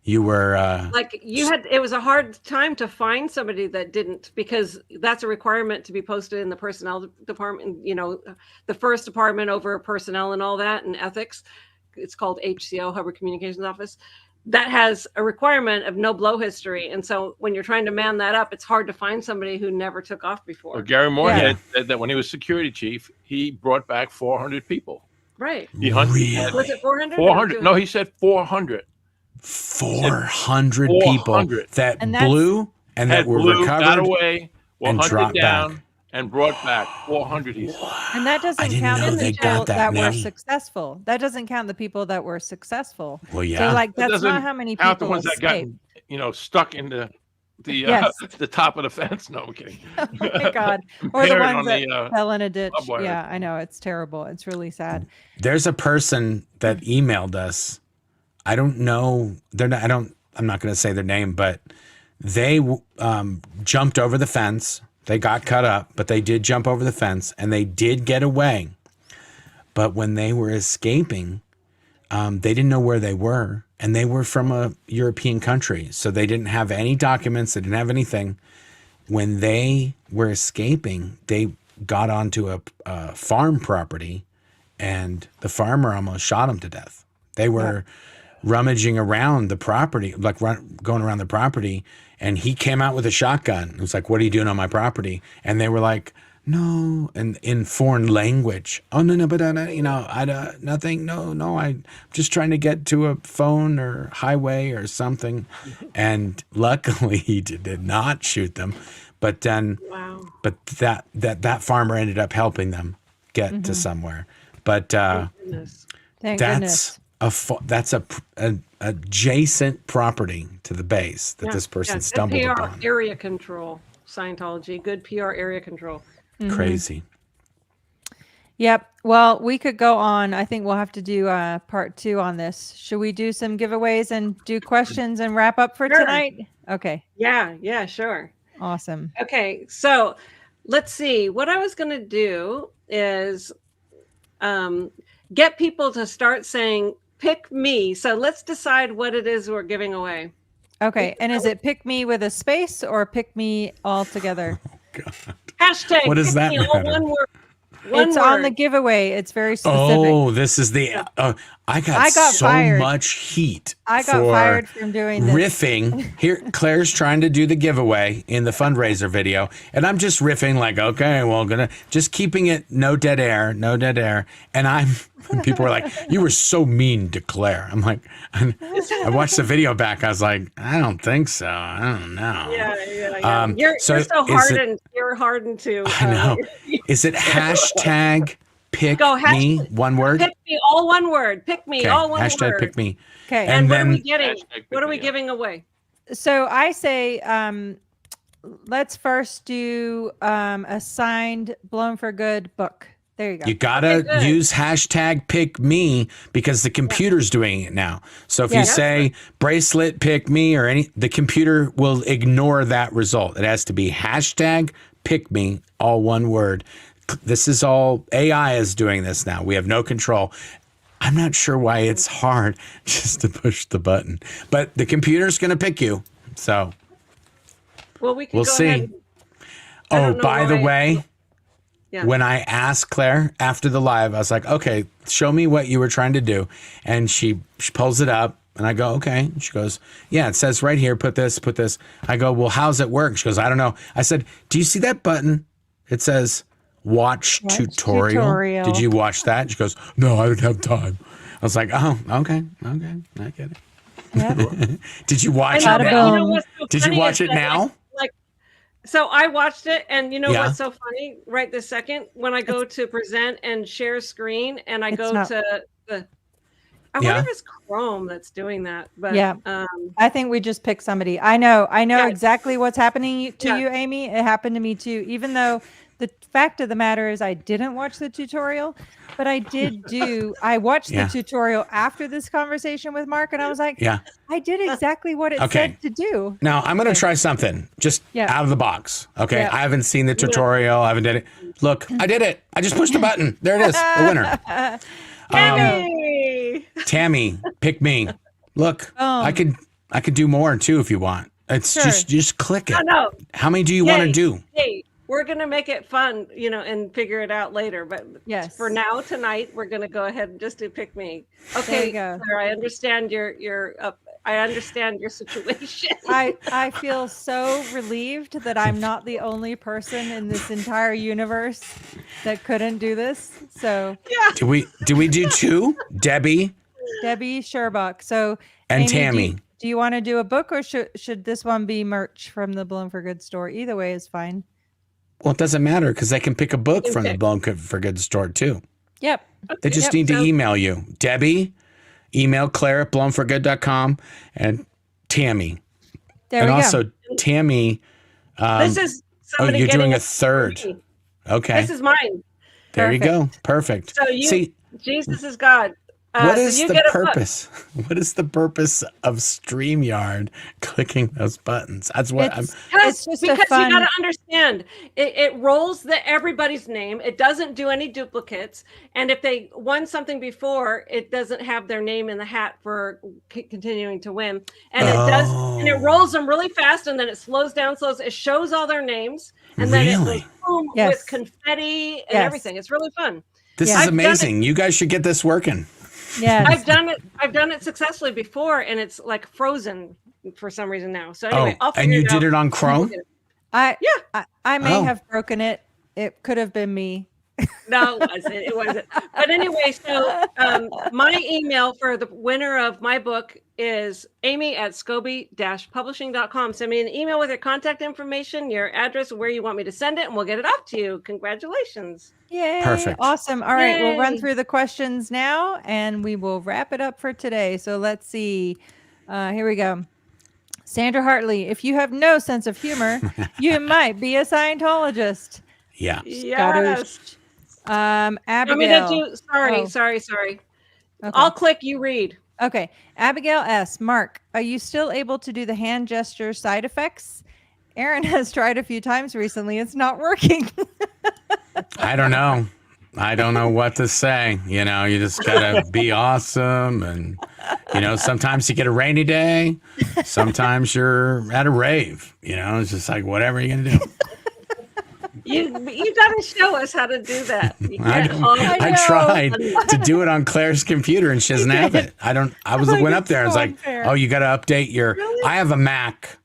you were it was a hard time to find somebody that didn't, because that's a requirement to be posted in the personnel department, the first department over personnel and all that, and ethics. It's called HCO, Hubbard Communications Office. That has a requirement of no blow history. And so when you're trying to man that up, it's hard to find somebody who never took off before. Well, Gary Moorhead said that when he was security chief, he brought back 400 people. Right. Really? Was it 400? 400. No, he said 400. 400 people that blew and that were recovered, got away, were and hunted dropped down, back. and brought back 400. He said. And that doesn't count know the they people got that were many. successful. That doesn't count the people that were successful. Well, yeah. So, like, That that's not doesn't how many count the people ones that escaped. got stuck in the the top of the fence. No, I'm kidding. Oh my God. Or the Buried ones on that fell in a ditch. subway. Yeah, I know. It's terrible. It's really sad. There's a person that emailed us. I don't know. I'm not going to say their name, but they jumped over the fence. They got cut up, but they did jump over the fence, and they did get away. But when they were escaping, they didn't know where they were, and they were from a European country, so they didn't have any documents. They didn't have anything. When they were escaping, they got onto a farm property, and the farmer almost shot them to death. They were rummaging around the property, like going around the property, and he came out with a shotgun. It was like, "What are you doing on my property?" And they were like, "No," and in foreign language. "Oh, no, but I nothing. No, I'm just trying to get to a phone or highway or something." And luckily, he did not shoot them. But then, but that farmer ended up helping them get to somewhere. But Thank goodness. That's an adjacent property to the base that this person stumbled PR upon. Area control, Scientology, good PR area control. Crazy. Yep. Well, we could go on. I think we'll have to do part 2 on this. Should we do some giveaways and do questions and wrap up for tonight? Okay. Yeah, sure. Awesome. Okay, so let's see. What I was going to do is get people to start saying, "Pick me." So let's decide what it is we're giving away. Okay, and is it pick me with a space or pick me all together? Oh, God. Hashtag What does pick that me, all matter? one word. It's on the giveaway. It's very specific. Oh, this is the. I got so fired. much heat. I got fired from doing this. Riffing. Here, Claire's trying to do the giveaway in the fundraiser video, and I'm just riffing like, okay, well, just keeping it no dead air. And people were like, "You were so mean to Claire." I'm like, I watched the video back. I was like, I don't think so. I don't know. Yeah. You're so hardened. You're hardened to. I know. Is it hashtag pick me, one word? Pick me, all one word. Pick me, all one word. Hashtag pick me. Okay. And what then, are we getting? What are we giving away? So I say, let's first do a signed Blown for Good book. There you go. You gotta use hashtag pick me because the computer's doing it now. So if you say bracelet pick me or the computer will ignore that result. It has to be hashtag pick me, all one word. This is all AI is doing this now. We have no control. I'm not sure why it's hard just to push the button, but the computer's going to pick you. So we'll see. Oh, by the way, when I asked Claire after the live, I was like, "Okay, show me what you were trying to do." And she pulls it up and I go, "Okay." She goes, "Yeah, it says right here, put this. I go, "Well, how's it work?" She goes, "I don't know." I said, "Do you see that button? It says watch tutorial. Did you watch that?" She goes, "No, I didn't have time." I was like, "Oh, okay. I get it." Yep. Did you watch it? Did you watch it now? So I watched it, and you know what's so funny? Right this second, when I go to present and share screen, and I go to the, I wonder if it's Chrome that's doing that. But I think we just picked somebody. I know exactly what's happening to you, Amy. It happened to me too. Even though the fact of the matter is, I didn't watch the tutorial, but I watched the tutorial after this conversation with Marc, and I was like, I did exactly what it said to do. Now I'm going to try something just out of the box. Okay. I haven't seen the tutorial. I haven't did it. Look, I did it. I just pushed the button. There it is. The winner. Tammy, pick me. Look, I could do more too if you want. It's just click it. No. How many do you want to do? Hey, we're gonna make it fun, and figure it out later. But for now, tonight, we're gonna go ahead and just do pick me. Okay, Claire, I understand I understand your situation. I feel so relieved that I'm not the only person in this entire universe that couldn't do this. So do we do two? Debbie Sherbuck. So and Amy, Tammy. Do you want to do a book, or should this one be merch from the Blown for Good store? Either way is fine. Well, it doesn't matter because they can pick a book from the Blown for Good store too. Yep. They just need to email you. Debbie, email Claire at blownforgood.com, and Tammy. There we go. And also Tammy. This is somebody you're doing a it third. free. Okay. This is mine. There you go. Perfect. So See, Jesus is God. What So is you the get a book. purpose? What is the purpose of StreamYard clicking those buttons? That's what I'm. It's just Because a fun. you got to understand, it rolls everybody's name. It doesn't do any duplicates, and if they won something before, it doesn't have their name in the hat for continuing to win. And it does, and it rolls them really fast, and then it slows down, it shows all their names, and then it goes boom with confetti and everything. It's really fun. This is amazing. You guys should get this working. Yeah, I've done it successfully before, and it's like frozen for some reason now. So anyway, and you did it on Chrome? I may have broken it. It could have been me. No, it wasn't. But anyway, so my email for the winner of my book is amy@scobie-publishing.com. Send me an email with your contact information, your address, where you want me to send it, and we'll get it off to you. Congratulations. Yay. Perfect. Awesome. All right. We'll run through the questions now, and we will wrap it up for today. So let's see. Here we go. Sandra Hartley, if you have no sense of humor, you might be a Scientologist. Yeah. Yes. Abigail. Sorry. Okay. I'll click, you read. Okay. Abigail S. Mark, are you still able to do the hand gesture side effects? Aaron has tried a few times recently. It's not working. I don't know. I don't know what to say. You know, you just gotta be awesome, and sometimes you get a rainy day, sometimes you're at a rave. It's just like whatever you're gonna do. You got to show us how to do that. I tried to do it on Claire's computer, and she doesn't have it. I went up there. I was like, "Oh, you got to update your." Really? I have a Mac,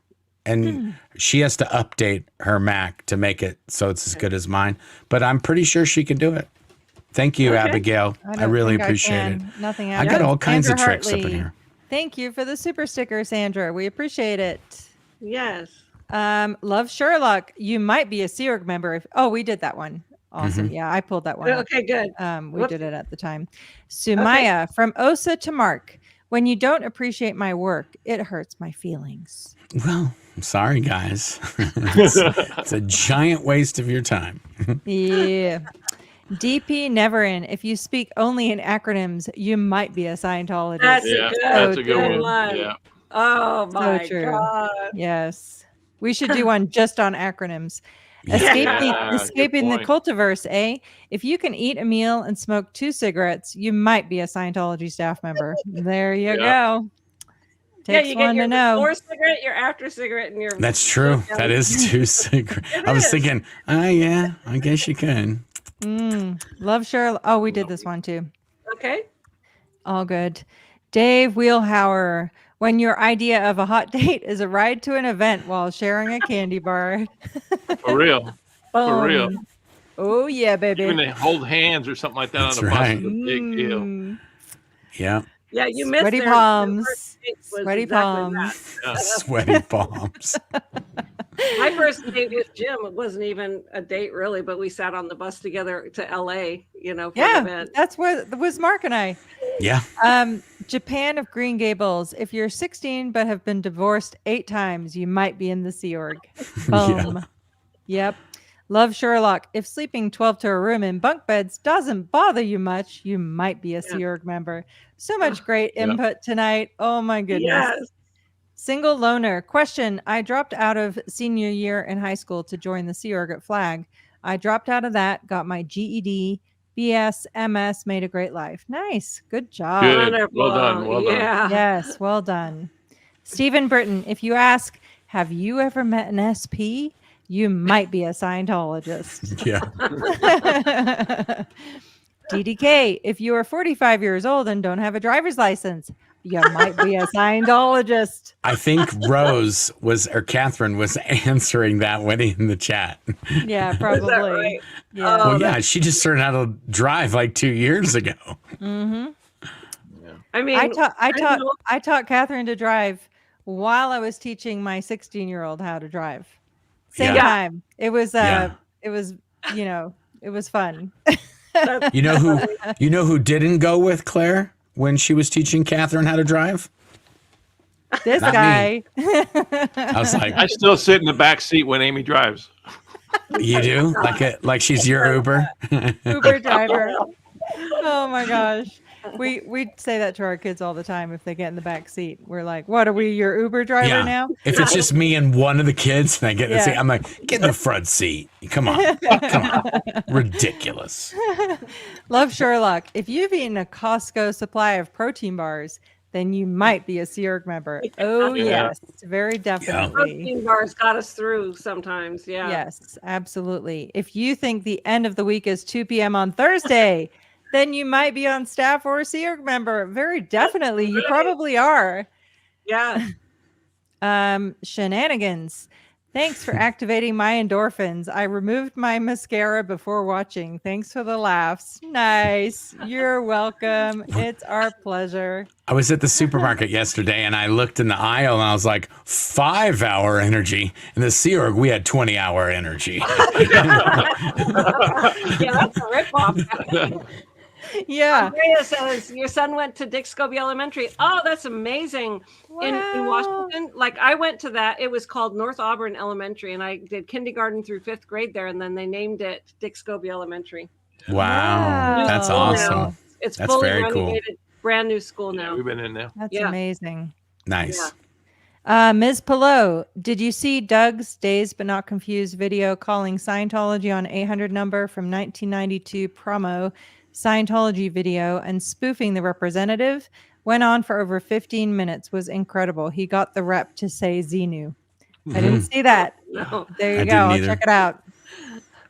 and she has to update her Mac to make it so it's as good as mine. But I'm pretty sure she can do it. Thank you, Abigail. I really appreciate it. Nothing. I got all kinds of tricks up in here. Thank you for the super sticker, Sandra. We appreciate it. Yes. Love Sherlock. You might be a Sea Org member. We did that one. Awesome. Mm-hmm. Yeah, I pulled that one. Okay, good. We did it at the time. Sumaya from Osa to Mark. When you don't appreciate my work, it hurts my feelings. Well, I'm sorry, guys. It's a giant waste of your time. Yeah. DP Neverin. If you speak only in acronyms, you might be a Scientologist. That's a good one. Yeah. Oh my God. Yes. We should do one just on acronyms. Escaping the cultiverse, eh? If you can eat a meal and smoke 2 cigarettes, you might be a Scientology staff member. There you go. Takes you one get your to know. before cigarette, your after cigarette, and your. That's true. That is 2 cigarettes. I was thinking, yeah, I guess you can. Love Sherlock. Oh, we did this one too. Okay. All good. Dave Wheelhauer. When your idea of a hot date is a ride to an event while sharing a candy bar. For real. For real. Oh, yeah, baby. Even they hold hands or something like that on the bus is a big deal. Yeah. Yeah, you missed Sweaty palms. Sweaty palms. Yeah. Sweaty palms. My first date with Jim, it wasn't even a date really, but we sat on the bus together to LA, for an event. That's where was Mark and I. Yeah. Japan of Green Gables. If you're 16 but have been divorced 8 times, you might be in the Sea Org. Boom. Yep. Love Sherlock. If sleeping 12 to a room in bunk beds doesn't bother you much, you might be a Sea Org member. So much great input tonight. Oh my goodness. Yes. Single loner. Question. I dropped out of senior year in high school to join the Sea Org at Flag. I dropped out of that, got my GED, BS, MS, made a great life. Nice. Good job. Good. Well done. Well done. Yes, well done. Stephen Britton, if you ask, have you ever met an SP? You might be a Scientologist. Yeah. DDK, if you are 45 years old and don't have a driver's license, you might be a Scientologist. I think Catherine was answering that one in the chat. Yeah, probably. Right? Yeah. Well, yeah, she just learned how to drive like 2 years ago. Mm-hmm. Yeah. I mean, I taught Catherine to drive while I was teaching my 16-year-old how to drive. Same time. It was it was fun. You know who didn't go with Claire when she was teaching Catherine how to drive? This Not guy. I was like, I still sit in the back seat when Amy drives. You do? Like she's your Uber? Uber driver. Oh my gosh. We say that to our kids all the time if they get in the back seat. We're like, "What are we, your Uber driver now?" If it's just me and one of the kids, and I get in the seat, I'm like, "Get in the front seat. Come on, come on, ridiculous." Love Sherlock. If you've eaten a Costco supply of protein bars, then you might be a Sea Org member. Oh yes, very definitely. Protein bars got us through sometimes. Yeah. Yes, absolutely. If you think the end of the week is 2 p.m. on Thursday, then you might be on staff or a Sea Org member. Very definitely. You probably are. Yeah. Shenanigans. Thanks for activating my endorphins. I removed my mascara before watching. Thanks for the laughs. Nice. You're welcome. It's our pleasure. I was at the supermarket yesterday and I looked in the aisle and I was like, 5-hour energy. In the Sea Org, we had 20-hour energy. Yeah, that's a ripoff. Yeah. Andrea says your son went to Dick Scobie Elementary. Oh, that's amazing. Wow. In Washington, like I went to that. It was called North Auburn Elementary, and I did kindergarten through 5th grade there, and then they named it Dick Scobie Elementary. Wow. That's awesome. It's That's fully very renovated, cool. brand new school now. We've been in there. That's amazing. Nice. Ms. Pillow, did you see Doug's Dazed But Not Confused video calling Scientology on 800 number from 1992 promo Scientology video and spoofing the representative? Went on for over 15 minutes. Was incredible. He got the rep to say Xenu. I didn't see that. No. There you go. I'll check it out.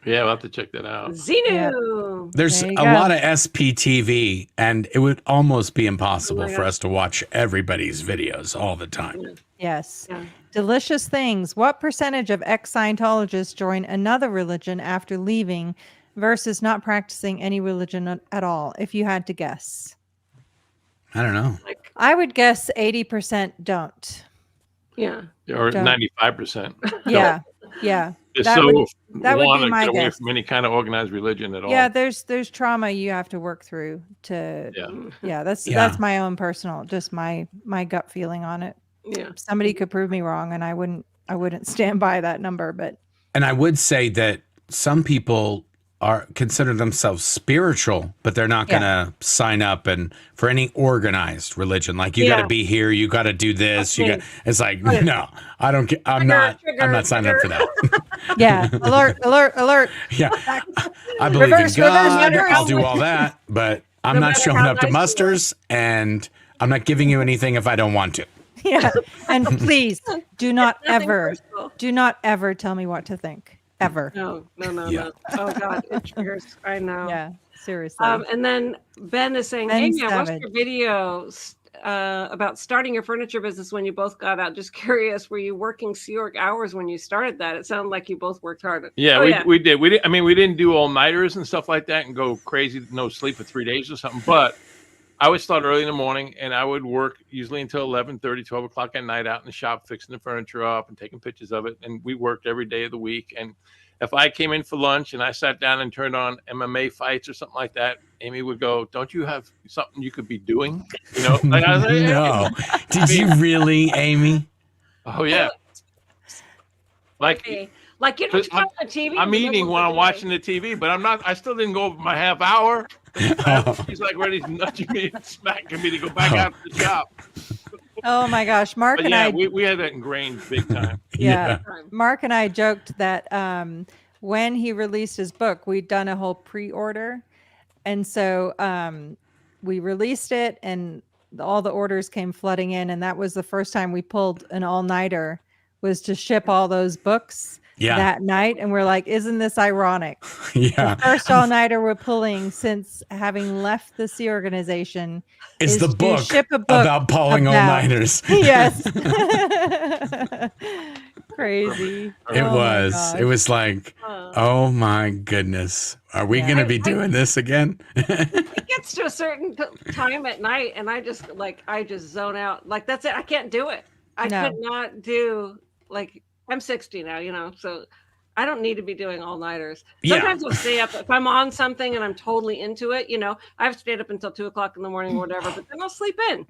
Yeah, we'll have to check that out. Xenu. There's a lot of SPTV, and it would almost be impossible for us to watch everybody's videos all the time. Yes. Yeah. Delicious things. What percentage of ex-Scientologists join another religion after leaving versus not practicing any religion at all, if you had to guess? I don't know. I would guess 80% don't. Yeah. Or Don't. 95%. Yeah. Yeah. That would would be my get away guess. from any kind of organized religion at all. Yeah, there's trauma you have to work through to that's my own personal, just my gut feeling on it. Yeah. Somebody could prove me wrong and I wouldn't stand by that number, but And I would say that some people consider themselves spiritual, but they're not going to sign up and for any organized religion. Like you got to be here, you got to do this. It's like, no, I don't. I'm not signing up for that. Yeah, alert. Yeah, I believe in God. I'll do all that, but I'm not showing up to musters, and I'm not giving you anything if I don't want to. Yeah, and please do not ever tell me what to think. Ever. No. Oh God, it triggers. I know. Yeah, seriously. And then Ben is saying, "Hey, man, what's your video about starting your furniture business when you both got out? Just curious, were you working Sea Org hours when you started that? It sounded like you both worked hard. Yeah, we did. We did. I mean, we didn't do all-nighters and stuff like that and go crazy, no sleep for 3 days or something. But I would start early in the morning and I would work usually until 11:30, 12 o'clock at night out in the shop, fixing the furniture up and taking pictures of it. And we worked every day of the week. And if I came in for lunch and I sat down and turned on MMA fights or something like that, Amy would go, "Don't you have something you could be doing?" You know? Like I was like, No. Did you really, Amy? Oh yeah. Like you don't turn on the TV. I'm eating while I'm watching the TV, but I'm not. I still didn't go over my half hour. He's like ready to nudge me and smacking me to go back out to the shop. Oh my gosh, Mark and I we had that ingrained big time. Yeah. Mark and I joked that when he released his book, we'd done a whole pre-order. And so we released it and all the orders came flooding in. And that was the first time we pulled an all-nighter, was to ship all those books that night. And we're like, isn't this ironic? Yeah. The first all-nighter we're pulling since having left the Sea organization is the book, ship a book about pulling all-nighters. Yes. Crazy. It was like, oh my goodness. Are we going to be doing this again? It gets to a certain time at night and I just zone out. Like, that's it. I can't do it. I could not do, like, I'm 60 now, so I don't need to be doing all-nighters. Sometimes I'll stay up. If I'm on something and I'm totally into it, I've stayed up until 2 o'clock in the morning or whatever, but then I'll sleep in.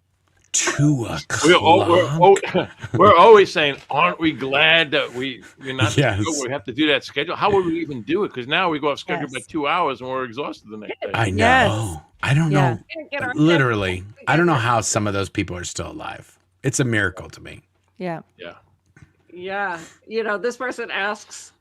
We're always saying, aren't we glad that we're not Yes. we have to do that schedule? How would we even do it? Because now we go off schedule by 2 hours and we're exhausted the next day. I know. Yes. I don't know. Get our Literally, I don't know how some of those people are still alive. It's a miracle to me. Yeah. Yeah. You know, this person asks,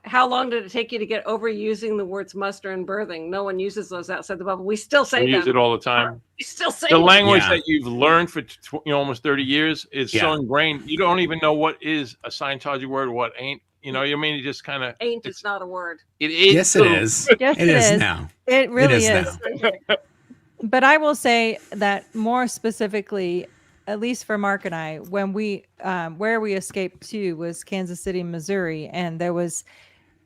how long did it take you to get over using the words muster and birthing? No one uses those outside the bubble. We still say We use it all the time. We still say The language Yeah. that you've learned for almost 30 years is so ingrained. You don't even know what is a Scientology word, what ain't. You know, I mean, it just kind of ain't is not a word. It is. Yes, it is. Yes, It is now. It really is is. But I will say that more specifically, at least for Mark and I, when we where we escaped to was Kansas City, Missouri, and there was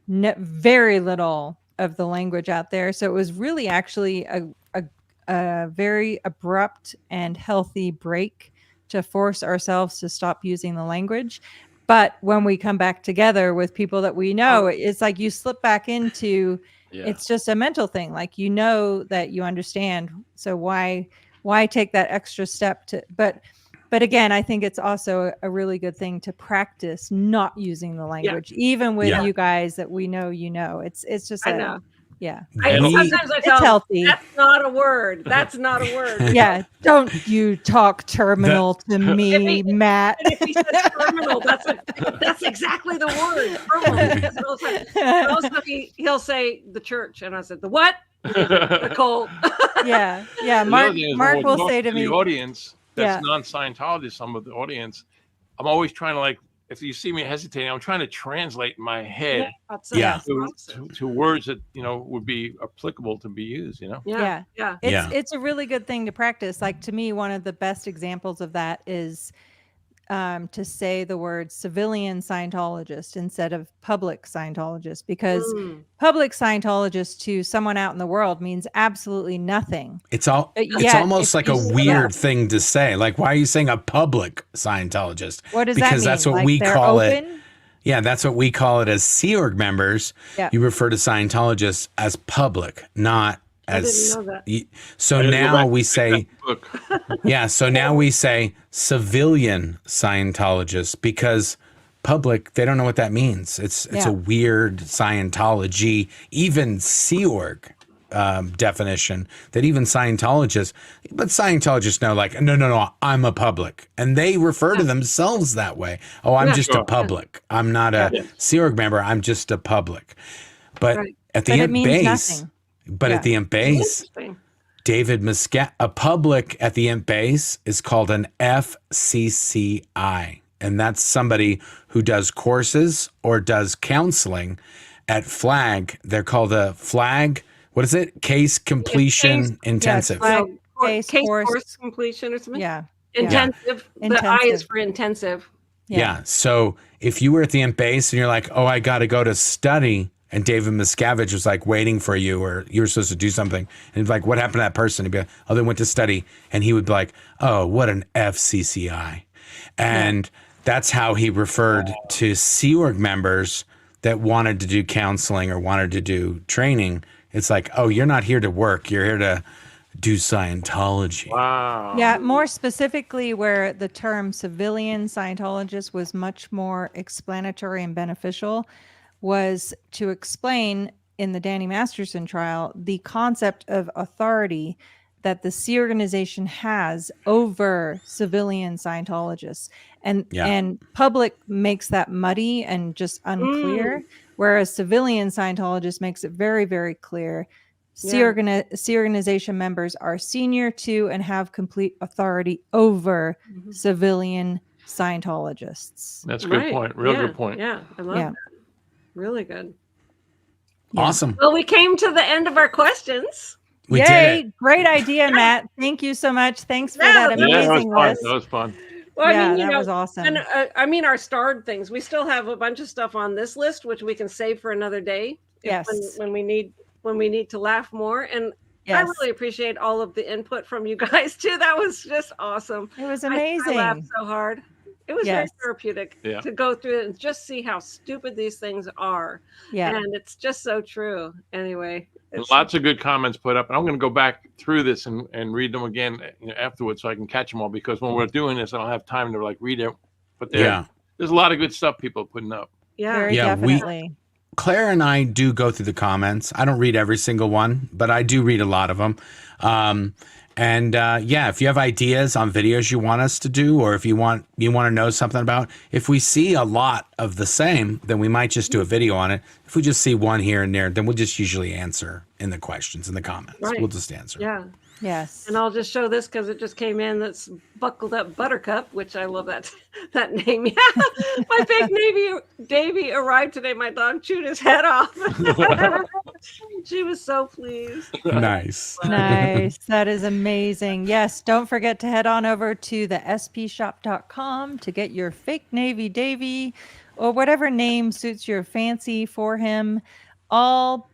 very little of the language out there. So it was really actually a very abrupt and healthy break to force ourselves to stop using the language. But when we come back together with people that we know, it's like you slip back into, it's just a mental thing. Like, you know that you understand. So why take that extra step to, but again, I think it's also a really good thing to practice not using the language, even with you guys that we know, it's just, I know. Yeah. Sometimes I tell them, healthy. that's not a word. That's not a word. Yeah. Don't you talk terminal to me, Matt. If he says terminal, that's exactly the word. Terminal. Also, he'll say the church, and I said, the what? The cult. Yeah. Mark will say to me, the audience that's non-Scientologist, some of the audience, I'm always trying to, like, if you see me hesitating, I'm trying to translate in my head to words that, you know, would be applicable to be used, you know? Yeah. It's a really good thing to practice. Like, to me, one of the best examples of that is to say the word civilian Scientologist instead of public Scientologist, because public Scientologist to someone out in the world means absolutely nothing. It's almost like a weird thing to say. Like, why are you saying a public Scientologist? What does because that mean? That's what like we call open? it. Yeah, that's what we call it as Sea Org members. Yeah. You refer to Scientologists as public, not as. I didn't know that. So now we say, so now we say civilian Scientologists, because public, they don't know what that means. It's a weird Scientology, even Sea Org definition that even Scientologists know, like, no, I'm a public, and they refer to themselves that way. Oh, I'm just a public. I'm not a Sea Org member. I'm just a public. But at the end base, at the end base, David Muscat, a public at the end base is called an FCCI, and that's somebody who does courses or does counseling at FLAG. They're called a FLAG. What is it? Case completion intensive. Case course completion or something. Yeah. Intensive. Yeah. The I is for intensive. Yeah. So if you were at the end base and you're like, oh, I got to go to study, and David Miscavige was like waiting for you, or you were supposed to do something, and he'd be like, what happened to that person? He'd be like, oh, they went to study. And he would be like, oh, what an FCCI. And that's how he referred to Sea Org members that wanted to do counseling or wanted to do training. It's like, oh, you're not here to work. You're here to do Scientology. Wow. Yeah, more specifically, where the term civilian Scientologist was much more explanatory and beneficial, was to explain in the Danny Masterson trial the concept of authority that the Sea organization has over civilian Scientologists. And public makes that muddy and just unclear, whereas civilian Scientologist makes it very, very clear. Sea organization members are senior to and have complete authority over civilian Scientologists. That's a good point. Real good point. Yeah, I love that. Really good. Awesome. Well, we came to the end of our questions. We Yay! did it. Great idea, Matt. Thank you so much. Thanks for that amazing list. That was fun. Well, I mean, that was awesome. And I mean, our starred things. We still have a bunch of stuff on this list, which we can save for another day. When we need to laugh more. And I really appreciate all of the input from you guys too. That was just awesome. It was amazing. I laughed so hard. It was very Yes. therapeutic Yeah. to go through it and just see how stupid these things are. Yeah. And it's just so true. Anyway, Lots of good comments put up, and I'm going to go back through this and read them again afterwards so I can catch them all, because when we're doing this, I don't have time to like read it. But there's a lot of good stuff people are putting up. Yeah. Very definitely. Claire and I do go through the comments. I don't read every single one, but I do read a lot of them. If you have ideas on videos you want us to do, or if you want to know something about, if we see a lot of the same, then we might just do a video on it. If we just see one here and there, then we'll just usually answer in the questions, in the comments. Right. We'll just answer. Yeah. Yes. And I'll just show this because it just came in. That's Buckled Up Buttercup, which I love that name. Yeah. My fake Davy arrived today. My dog chewed his head off. She was so pleased. Nice. Nice. That is amazing. Yes. Don't forget to head on over to the spshop.com to get your fake Navy Davy or whatever name suits your fancy for him. All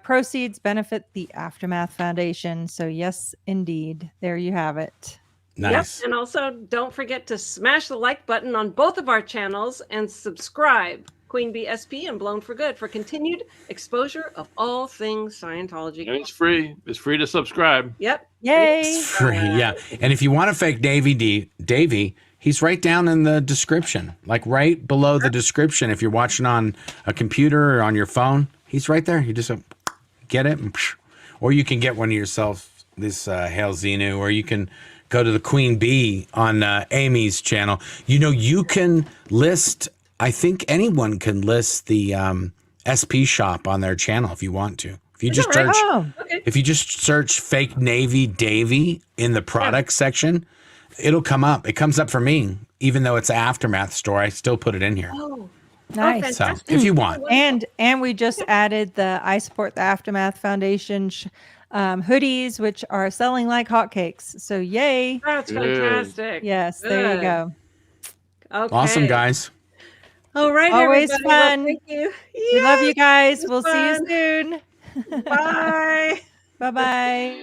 proceeds benefit the Aftermath Foundation. So yes, indeed. There you have it. Nice. Yep. And also don't forget to smash the like button on both of our channels and subscribe, Queen Bee SP and Blown for Good, for continued exposure of all things Scientology. And it's free. It's free to subscribe. Yep. Yay. It's free. Yeah. And if you want to fake Davy, he's right down in the description, like right below the description. If you're watching on a computer or on your phone, he's right there. You just get it, or you can get one yourself, this Hail Xenu, or you can go to the Queen Bee on Amy's channel. You can list, I think anyone can list the SP shop on their channel if you want to. If you just search, if you just search fake Navy Davy in the product section, it'll come up. It comes up for me, even though it's an Aftermath store. I still put it in here. Oh. Nice. So if you want. And we just added the I Support the Aftermath Foundation hoodies, which are selling like hotcakes. So yay. That's fantastic. Yes, there you go. Okay. Awesome, guys. All right. Always everybody. fun. Well, thank you. We love you guys. It We'll was see you fun. soon. Bye. Bye-bye.